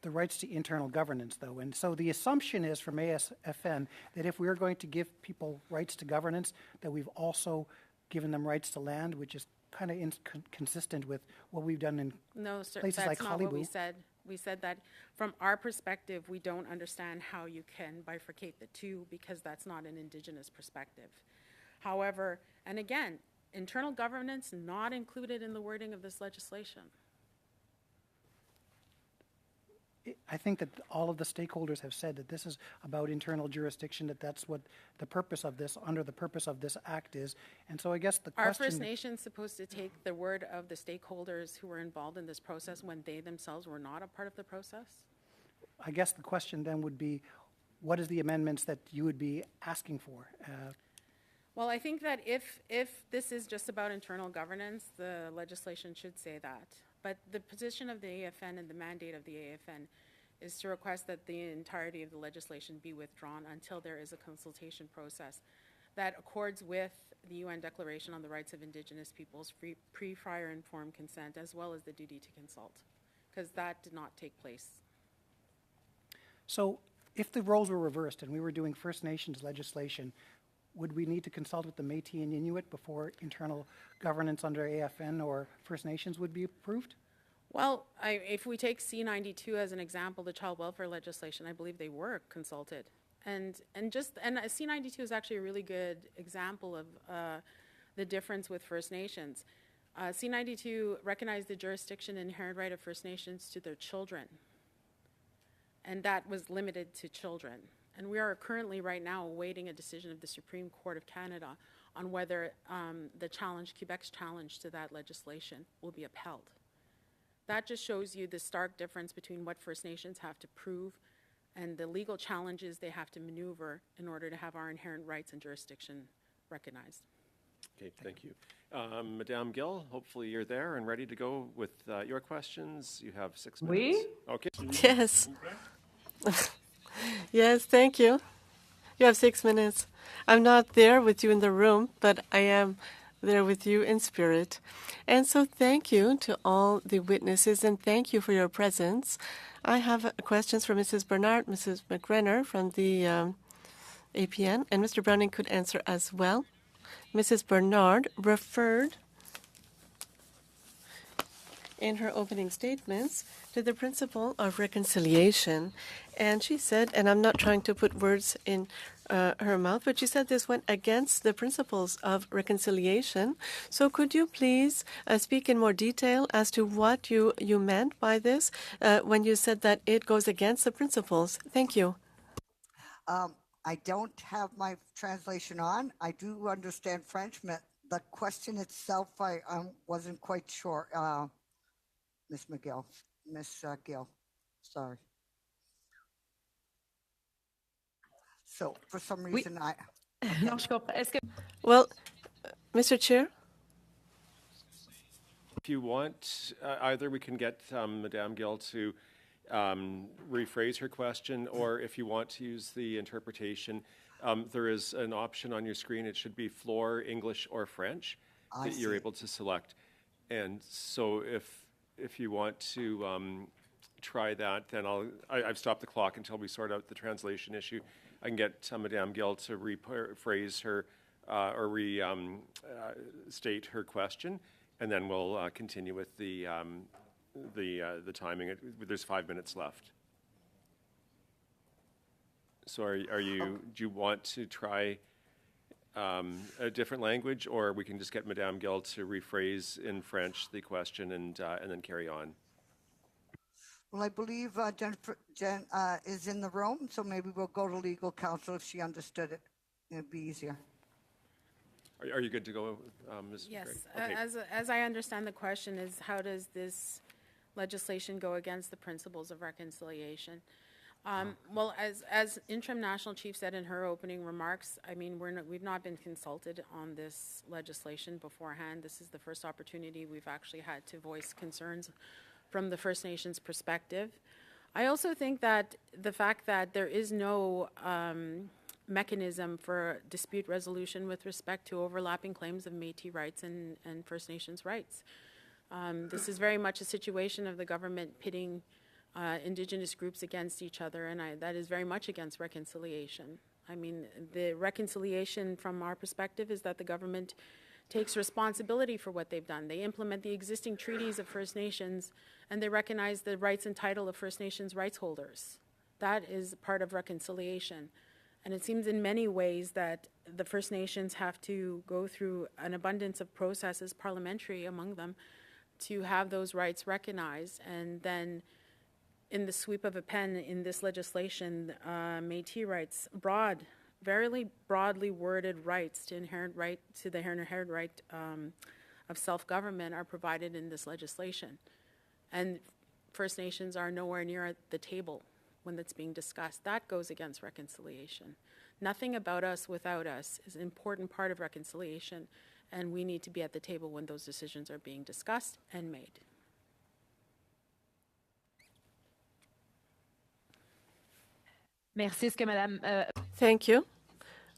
the rights to internal governance, though. And so the assumption is from ASFN that if we're going to give people rights to governance, that we've also given them rights to land, which is kind of inconsistent with what we've done in No, sir, places that's like not what we Hollywood. said. We said that from our perspective, we don't understand how you can bifurcate the two because that's not an Indigenous perspective. However, and again, internal governance not included in the wording of this legislation. I think that all of the stakeholders have said that this is about internal jurisdiction, that that's what the purpose of this, under the purpose of this act is. And so I guess the Are question... First Nations supposed to take the word of the stakeholders who were involved in this process when they themselves were not a part of the process? I guess the question then would be, what is the amendments that you would be asking for? Well, I think that if this is just about internal governance, the legislation should say that. But the position of the AFN and the mandate of the AFN is to request that the entirety of the legislation be withdrawn until there is a consultation process that accords with the UN Declaration on the Rights of Indigenous Peoples, prior informed consent, as well as the duty to consult, because that did not take place. So if the roles were reversed and we were doing First Nations legislation, would we need to consult with the Métis and Inuit before internal governance under AFN or First Nations would be approved? Well, if we take C-92 as an example, the child welfare legislation, I believe they were consulted. And C-92 is actually a really good example of the difference with First Nations. C-92 recognized the jurisdiction and inherent right of First Nations to their children. And that was limited to children. And we are currently right now awaiting a decision of the Supreme Court of Canada on whether Quebec's challenge to that legislation will be upheld. That just shows you the stark difference between what First Nations have to prove and the legal challenges they have to maneuver in order to have our inherent rights and jurisdiction recognized. Okay, thank you. Madame Gill, hopefully you're there and ready to go with your questions. You have 6 minutes. Okay. Yes. Yes, thank you. You have 6 minutes. I'm not there with you in the room, but I am there with you in spirit. And so thank you to all the witnesses, and thank you for your presence. I have questions for Mrs. Bernard, Mrs. McGrenner from the APN, and Mr. Browning could answer as well. Mrs. Bernard referred in her opening statements to the principle of reconciliation. And she said, and I'm not trying to put words in her mouth, but she said this went against the principles of reconciliation. So could you please speak in more detail as to what you meant by this when you said that it goes against the principles? Thank you. I don't have my translation on. I do understand French. The question itself, I wasn't quite sure. Miss Gill, sorry. So for some reason, Well, Mr. Chair? If you want, either we can get Madame Gill to rephrase her question, or if you want to use the interpretation, there is an option on your screen. It should be floor, English, or French that you're able to select. And so if you want to try that, then I've stopped the clock until we sort out the translation issue. I can get Madame Gill to rephrase her or state her question, and then we'll continue with the timing. There's 5 minutes left. So do you want to try a different language, or we can just get Madame Gill to rephrase in French the question and then carry on? well, I believe Jen is in the room, so maybe we'll go to legal counsel if she understood it. It'd be easier. Are you good to go, Ms. Yes, Okay. as I understand the question is, how does this legislation go against the principles of reconciliation? Well, as Interim National Chief said in her opening remarks, I mean, we've not been consulted on this legislation beforehand. This is the first opportunity we've actually had to voice concerns from the First Nations perspective. I also think that the fact that there is no mechanism for dispute resolution with respect to overlapping claims of Métis rights and First Nations rights. This is very much a situation of the government pitting Indigenous groups against each other, and that is very much against reconciliation. I mean, the reconciliation from our perspective is that the government takes responsibility for what they've done. They implement the existing treaties of First Nations, and they recognize the rights and title of First Nations rights holders. That is part of reconciliation. And it seems in many ways that the First Nations have to go through an abundance of processes, parliamentary among them, to have those rights recognized. And then in the sweep of a pen in this legislation, Métis rights, very broadly worded rights to the inherent right of self-government are provided in this legislation. And First Nations are nowhere near at the table when that's being discussed. That goes against reconciliation. Nothing about us without us is an important part of reconciliation, and we need to be at the table when those decisions are being discussed and made. Merci. Thank you.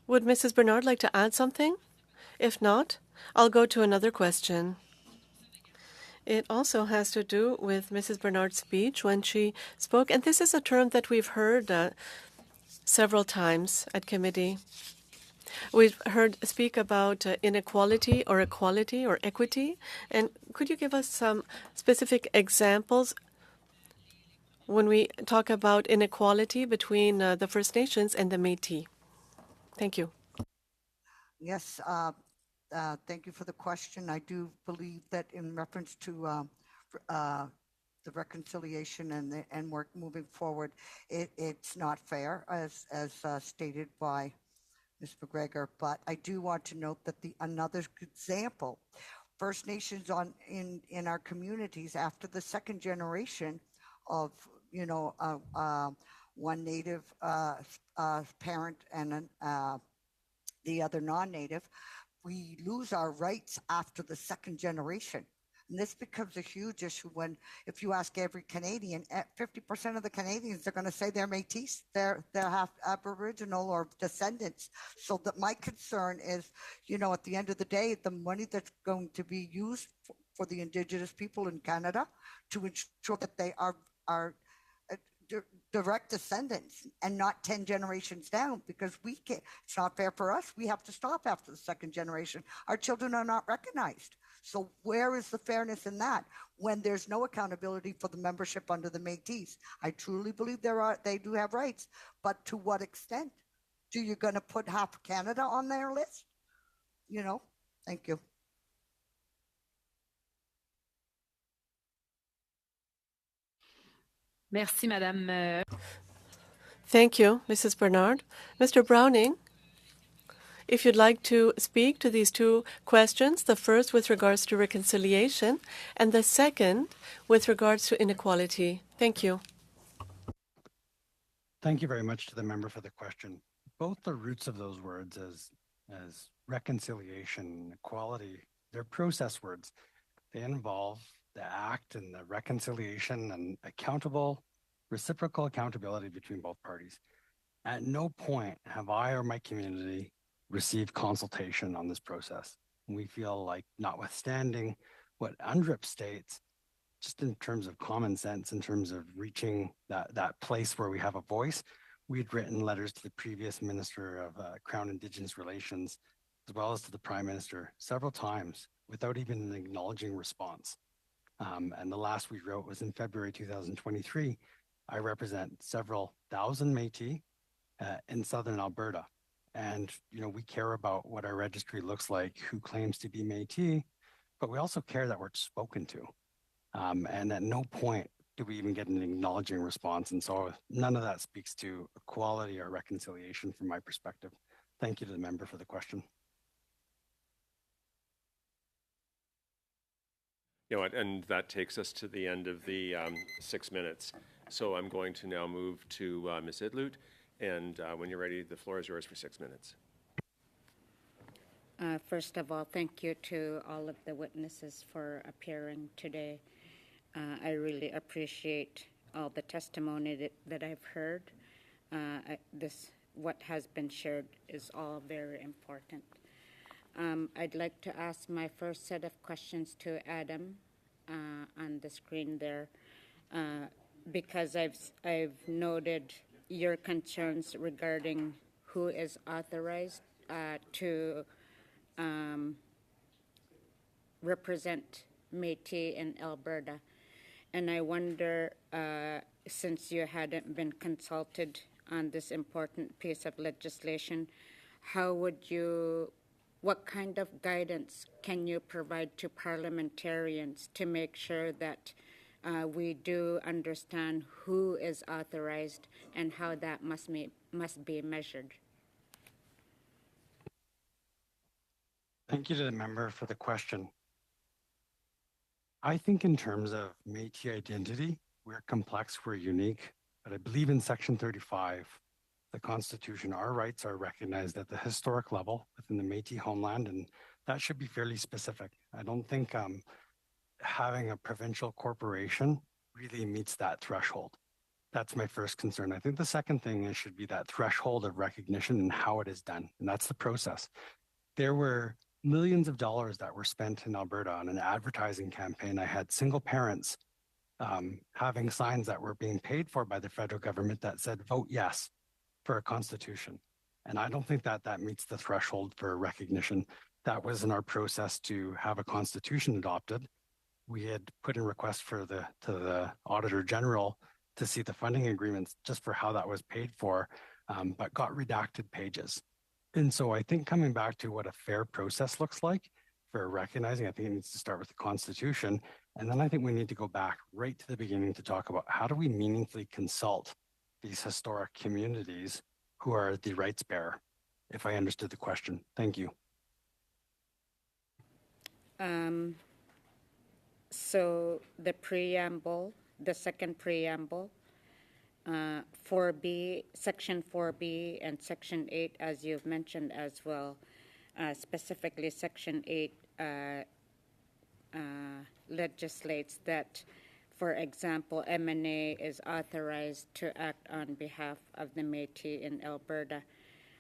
Would Mrs. Bernard like to add something? If not, I'll go to another question. It also has to do with Mrs. Bernard's speech when she spoke, and this is a term that we've heard several times at committee. We've heard speak about inequality or equality or equity, and could you give us some specific examples when we talk about inequality between the First Nations and the Métis? Thank you. Yes, thank you for the question. I do believe that in reference to the reconciliation and work moving forward, it's not fair, as stated by Ms. McGregor. But I do want to note that another example, First Nations in our communities after the second generation of one Native parent and the other non-Native, we lose our rights after the second generation. And this becomes a huge issue if you ask every Canadian, 50% of the Canadians are going to say they're Métis, they're half Aboriginal or descendants. So that my concern is, at the end of the day, the money that's going to be used for the Indigenous people in Canada to ensure that they are direct descendants and not 10 generations down, because we can't. It's not fair for us. We have to stop after the second generation. Our children are not recognized. So where is the fairness in that when there's no accountability for the membership under the Métis? I truly believe they do have rights, but to what extent? Do you going to put half Canada on their list? Thank you. Merci, Madame. Thank you, Mrs. Bernard. Mr. Browning, if you'd like to speak to these two questions, the first with regards to reconciliation and the second with regards to inequality. Thank you. Thank you very much to the member for the question. Both the roots of those words as reconciliation, equality, they're process words. They involve the act and the reconciliation and reciprocal accountability between both parties. At no point have I or my community received consultation on this process. We feel like, notwithstanding what UNDRIP states, just in terms of common sense, in terms of reaching that place where we have a voice, we'd written letters to the previous Minister of Crown Indigenous Relations, as well as to the Prime Minister several times without even an acknowledging response. And the last we wrote was in February 2023. I represent several thousand Métis in southern Alberta. And, we care about what our registry looks like, who claims to be Métis, but we also care that we're spoken to. And at no point do we even get an acknowledging response. And so none of that speaks to equality or reconciliation from my perspective. Thank you to the member for the question. And that takes us to the end of the 6 minutes. So I'm going to now move to Ms. Idloot, and when you're ready, the floor is yours for 6 minutes. First of all, thank you to all of the witnesses for appearing today. I really appreciate all the testimony that I've heard. What has been shared is all very important. I'd like to ask my first set of questions to Adam on the screen there. because I've noted your concerns regarding who is authorized to represent Métis in Alberta. And I wonder, since you hadn't been consulted on this important piece of legislation, what kind of guidance can you provide to parliamentarians to make sure that we do understand who is authorized and how that must be measured? Thank you to the member for the question. I think in terms of Métis identity, we're complex, we're unique, but I believe in Section 35, the Constitution, our rights are recognized at the historic level within the Métis homeland, and that should be fairly specific. I don't think having a provincial corporation really meets that threshold. That's my first concern. I think the second thing should be that threshold of recognition and how it is done, and that's the process. There were millions of dollars that were spent in Alberta on an advertising campaign. I had single parents having signs that were being paid for by the federal government that said, vote yes for a constitution. And I don't think that that meets the threshold for recognition. That was in our process to have a constitution adopted. We had put in requests to the Auditor General to see the funding agreements just for how that was paid for, but got redacted pages. And so I think coming back to what a fair process looks like for recognizing, I think it needs to start with the Constitution. And then I think we need to go back right to the beginning to talk about how do we meaningfully consult these historic communities who are the rights bearer, if I understood the question. Thank you. So the preamble, the second preamble, 4B, Section 4B and Section 8, as you've mentioned as well, specifically Section 8 legislates that, for example, MNA is authorized to act on behalf of the Métis in Alberta.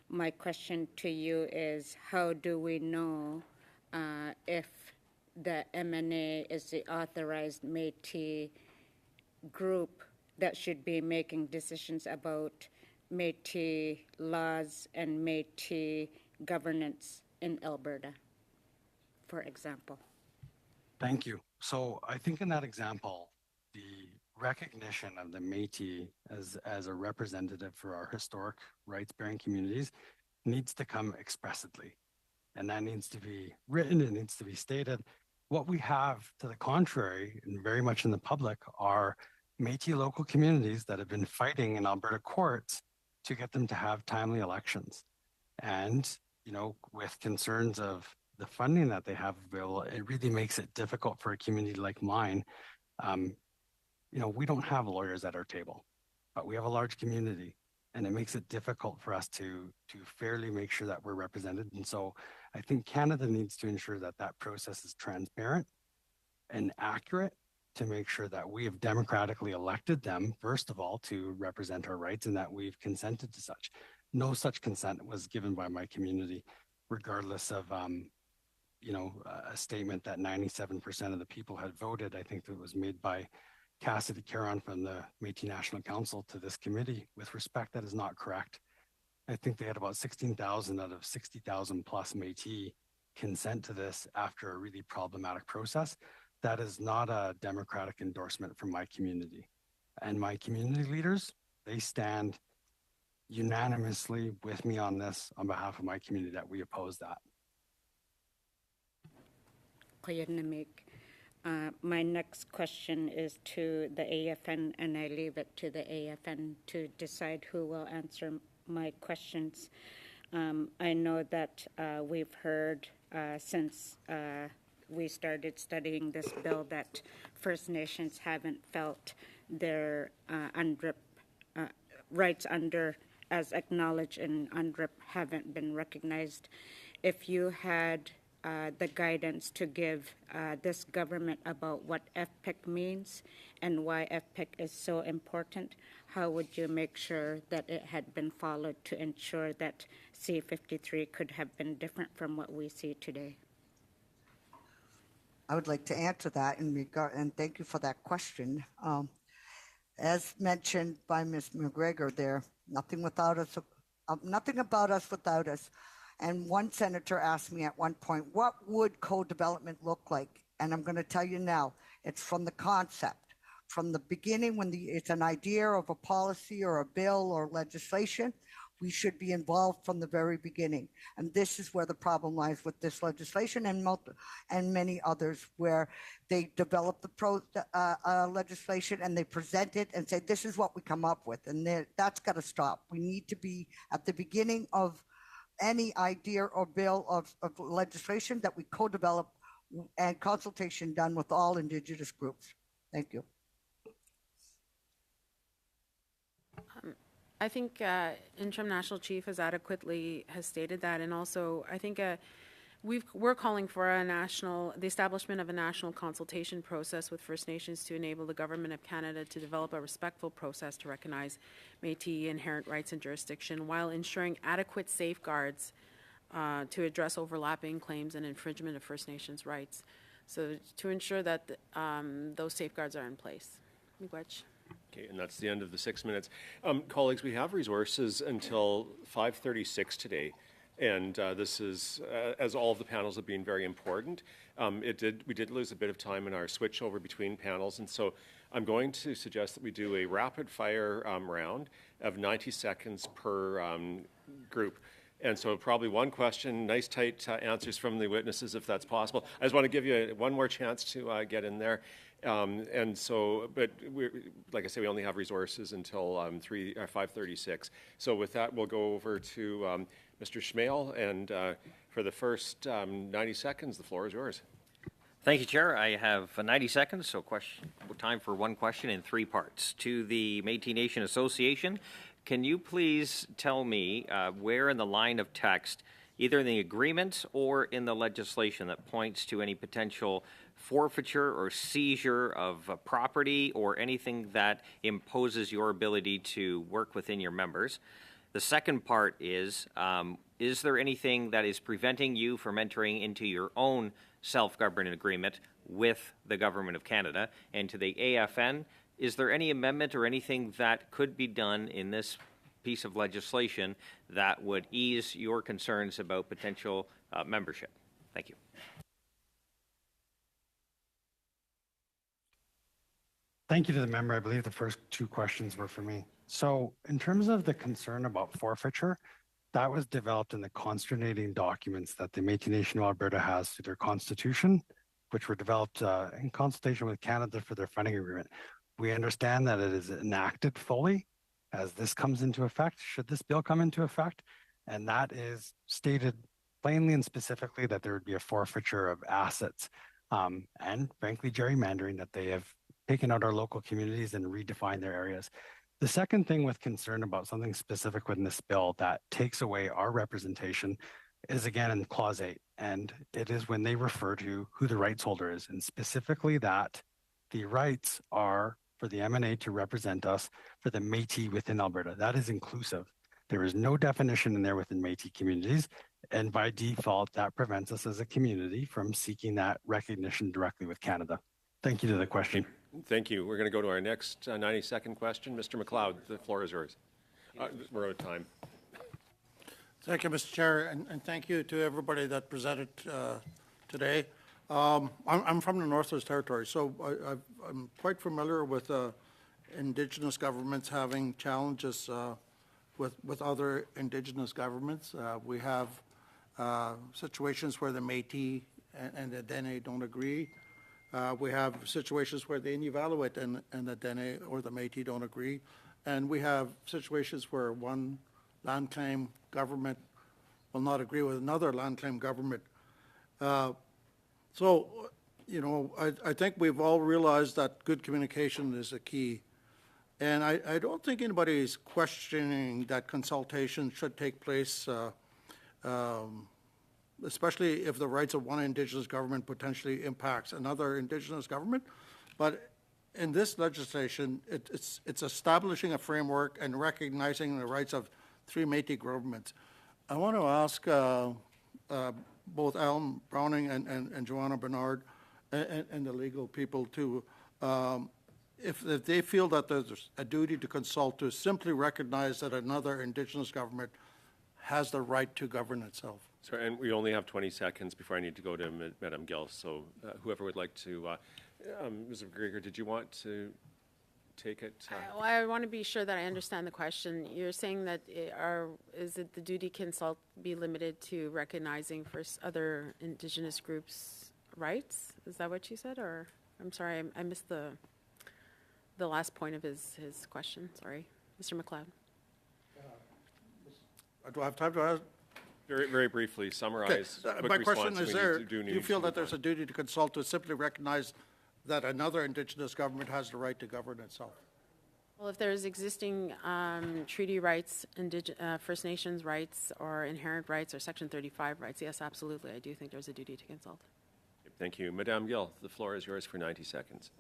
My question to you is, how do we know if the MNA is the authorized Métis group that should be making decisions about Métis laws and Métis governance in Alberta, for example? Thank you. So I think in that example, the recognition of the Métis as a representative for our historic rights-bearing communities needs to come expressly. And that needs to be written, it needs to be stated. What we have, to the contrary, and very much in the public, are Métis local communities that have been fighting in Alberta courts to get them to have timely elections. And, you know, with concerns of the funding that they have available, it really makes it difficult for a community like mine. You know, we don't have lawyers at our table, but we have a large community, and it makes it difficult for us to fairly make sure that we're represented. And so I think Canada needs to ensure that that process is transparent and accurate to make sure that we have democratically elected them, first of all, to represent our rights and that we've consented to such. No such consent was given by my community, regardless of, you know, a statement that 97% of the people had voted. I think that was made by Cassidy Caron from the Métis National Council to this committee. With respect, that is not correct. I think they had about 16,000 out of 60,000 plus Métis consent to this after a really problematic process. That is not a democratic endorsement from my community. And my community leaders, they stand unanimously with me on this on behalf of my community that we oppose that. My next question is to the AFN, and I leave it to the AFN to decide who will answer my questions. I know that we've heard since we started studying this bill that First Nations haven't felt their rights under, as acknowledged in UNDRIP, haven't been recognized. If you had the guidance to give this government about what FPIC means and why FPIC is so important, how would you make sure that it had been followed to ensure that C-53 could have been different from what we see today? I would like to answer that in regard, and thank you for that question. As mentioned by Ms. McGregor there, nothing about us without us. And one senator asked me at one point, what would co-development look like? And I'm going to tell you now, it's from the concept, from the beginning when it's an idea of a policy or a bill or legislation. We should be involved from the very beginning. And this is where the problem lies with this legislation and many others, where they develop the legislation and they present it and say, this is what we come up with. And that's got to stop. We need to be at the beginning of any idea or bill of legislation that we co-develop and consultation done with all Indigenous groups. Thank you. I think Interim National Chief has stated that, and also I think we're calling for the establishment of a national consultation process with First Nations to enable the Government of Canada to develop a respectful process to recognize Métis inherent rights and jurisdiction while ensuring adequate safeguards to address overlapping claims and infringement of First Nations rights. So to ensure that those safeguards are in place. Miigwech. Okay, and that's the end of the 6 minutes. Colleagues, we have resources until 5:36 today, and this is, as all of the panels have been very important, we did lose a bit of time in our switch over between panels, and so I'm going to suggest that we do a rapid fire round of 90 seconds per group. And so probably one question, nice tight answers from the witnesses if that's possible. I just want to give you one more chance to get in there. And so, but like I say, we only have resources until 5:36. So with that, we'll go over to Mr. Schmale, and for the first 90 seconds, the floor is yours. Thank you, Chair. I have 90 seconds, so time for one question in 3 parts. To the Métis Nation Association, can you please tell me where in the line of text, either in the agreement or in the legislation, that points to any potential forfeiture or seizure of property or anything that imposes your ability to work within your members? The second part is there anything that is preventing you from entering into your own self-government agreement with the Government of Canada? And to the AFN, is there any amendment or anything that could be done in this piece of legislation that would ease your concerns about potential membership? Thank you. Thank you to the member. I believe the first 2 questions were for me. So in terms of the concern about forfeiture, that was developed in the constituting documents that the Métis Nation of Alberta has through their constitution, which were developed in consultation with Canada for their funding agreement. We understand that it is enacted fully as this comes into effect, should this bill come into effect, and that is stated plainly and specifically that there would be a forfeiture of assets and frankly gerrymandering, that they have taken out our local communities and redefined their areas. The second thing with concern about something specific within this bill that takes away our representation is again in Clause 8, and it is when they refer to who the rights holder is, and specifically that the rights are for the MNA to represent us for the Métis within Alberta. That is inclusive. There is no definition in there within Métis communities, and by default, that prevents us as a community from seeking that recognition directly with Canada. Thank you to the question. Thank you. We're going to go to our next 90-second question. Mr. McLeod, the floor is yours. We're out of time. Thank you, Mr. Chair, and thank you to everybody that presented today. I'm from the Northwest Territory, so I'm quite familiar with Indigenous governments having challenges with other Indigenous governments. We have situations where the Métis and the Dene don't agree. We have situations where the Inuvialuit and the Dene or the Métis don't agree. And we have situations where one land claim government will not agree with another land claim government. So, you know, I think we've all realized that good communication is a key. And I don't think anybody is questioning that consultation should take place, especially if the rights of one Indigenous government potentially impacts another Indigenous government. But in this legislation, it's establishing a framework and recognizing the rights of 3 Métis governments. I want to ask both Alan Browning and Joanna Bernard and the legal people to if they feel that there's a duty to consult, to simply recognize that another Indigenous government has the right to govern itself. Sorry, and we only have 20 seconds before I need to go to Madame Gill. So whoever would like to, Ms. McGregor, did you want to take it? Well, I want to be sure that I understand the question. You're saying that is it the duty consult be limited to recognizing for other Indigenous groups' rights? Is that what you said? Or I'm sorry, I missed the last point of his question. Sorry, Mr. McLeod. Do I have time to ask? Very, very briefly, summarize. Okay. My question is do you feel that there's a duty to consult to simply recognize that another Indigenous government has the right to govern itself? Well, if there's existing treaty rights, First Nations rights, or inherent rights, or Section 35 rights, yes, absolutely. I do think there's a duty to consult. Thank you. Madame Gill, the floor is yours for 90 seconds.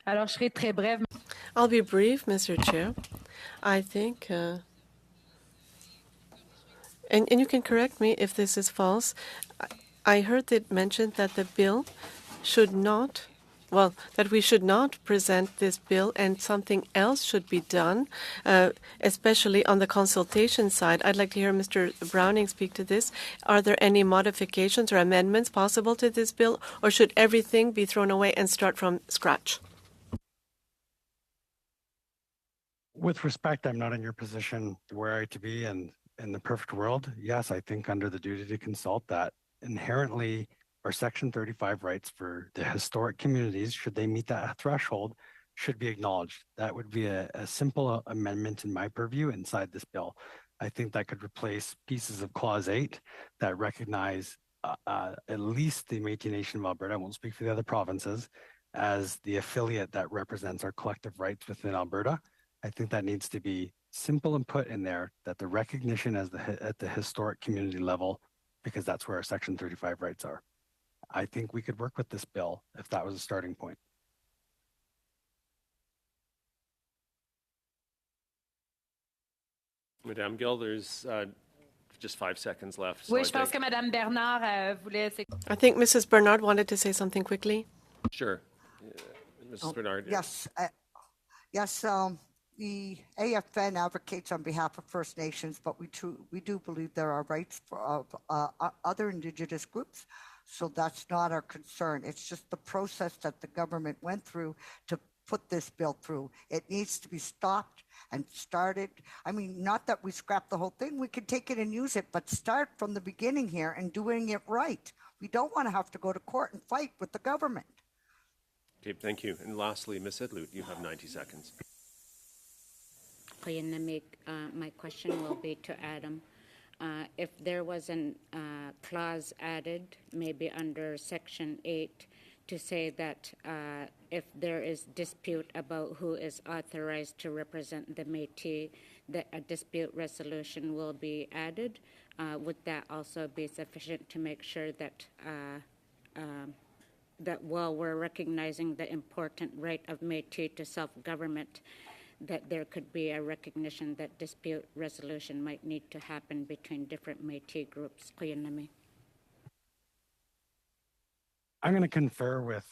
I'll be brief, Mr. Chair. I think, and you can correct me if this is false, I heard it mentioned that the bill should not, well, that we should not present this bill and something else should be done, especially on the consultation side. I'd like to hear Mr. Browning speak to this. Are there any modifications or amendments possible to this bill, or should everything be thrown away and start from scratch? With respect, I'm not in your position where I to be, and in the perfect world, yes, I think under the duty to consult that inherently our Section 35 rights for the historic communities, should they meet that threshold, should be acknowledged. That would be a simple amendment in my purview inside this bill. I think that could replace pieces of Clause 8 that recognize at least the Métis Nation of Alberta, I won't speak for the other provinces, as the affiliate that represents our collective rights within Alberta. I think that needs to be simple and put in there, that the recognition as at the historic community level, because that's where our Section 35 rights are. I think we could work with this bill if that was a starting point. Madame Gill, there's just 5 seconds left. Oui, je pense que Madame Bernard voulait... I think Mrs. Bernard wanted to say something quickly. Sure. Mrs. Bernard. Yes. Yes. The AFN advocates on behalf of First Nations, but we do believe there are rights for other Indigenous groups. So that's not our concern. It's just the process that the government went through to put this bill through. It needs to be stopped and started. I mean, not that we scrap the whole thing. We could take it and use it, but start from the beginning here and doing it right. We don't want to have to go to court and fight with the government. Okay, thank you. And lastly, Ms. Idlut, you have 90 seconds. My question will be to Adam. If there was a clause added, maybe under Section 8, to say that if there is dispute about who is authorized to represent the Métis, that a dispute resolution will be added, would that also be sufficient to make sure that that while we're recognizing the important right of Métis to self-government, that there could be a recognition that dispute resolution might need to happen between different Métis groups? I'm going to confer with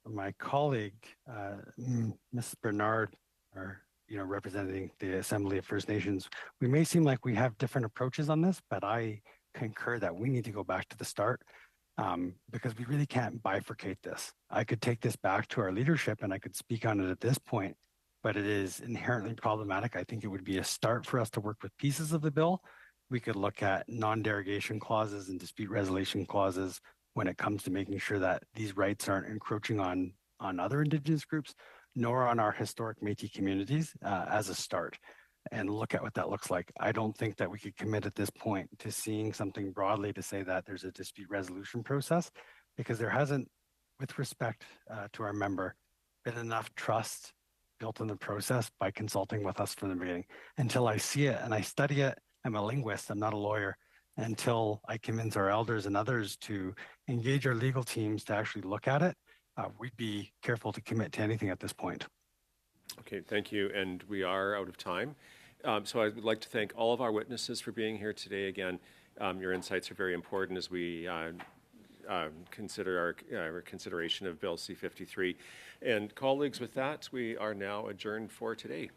my colleague, Ms. Bernard, or representing the Assembly of First Nations. We may seem like we have different approaches on this, but I concur that we need to go back to the start because we really can't bifurcate this. I could take this back to our leadership and I could speak on it at this point, but it is inherently problematic. I think it would be a start for us to work with pieces of the bill. We could look at non-derogation clauses and dispute resolution clauses when it comes to making sure that these rights aren't encroaching on other Indigenous groups, nor on our historic Métis communities as a start, and look at what that looks like. I don't think that we could commit at this point to seeing something broadly to say that there's a dispute resolution process, because there hasn't, with respect to our member, been enough trust built in the process by consulting with us from the beginning. Until I see it and I study it, I'm a linguist, I'm not a lawyer, until I convince our elders and others to engage our legal teams to actually look at it, we'd be careful to commit to anything at this point. Okay, thank you. And we are out of time. So I would like to thank all of our witnesses for being here today. Again, your insights are very important as we consider our consideration of Bill C-53. And colleagues, with that, we are now adjourned for today.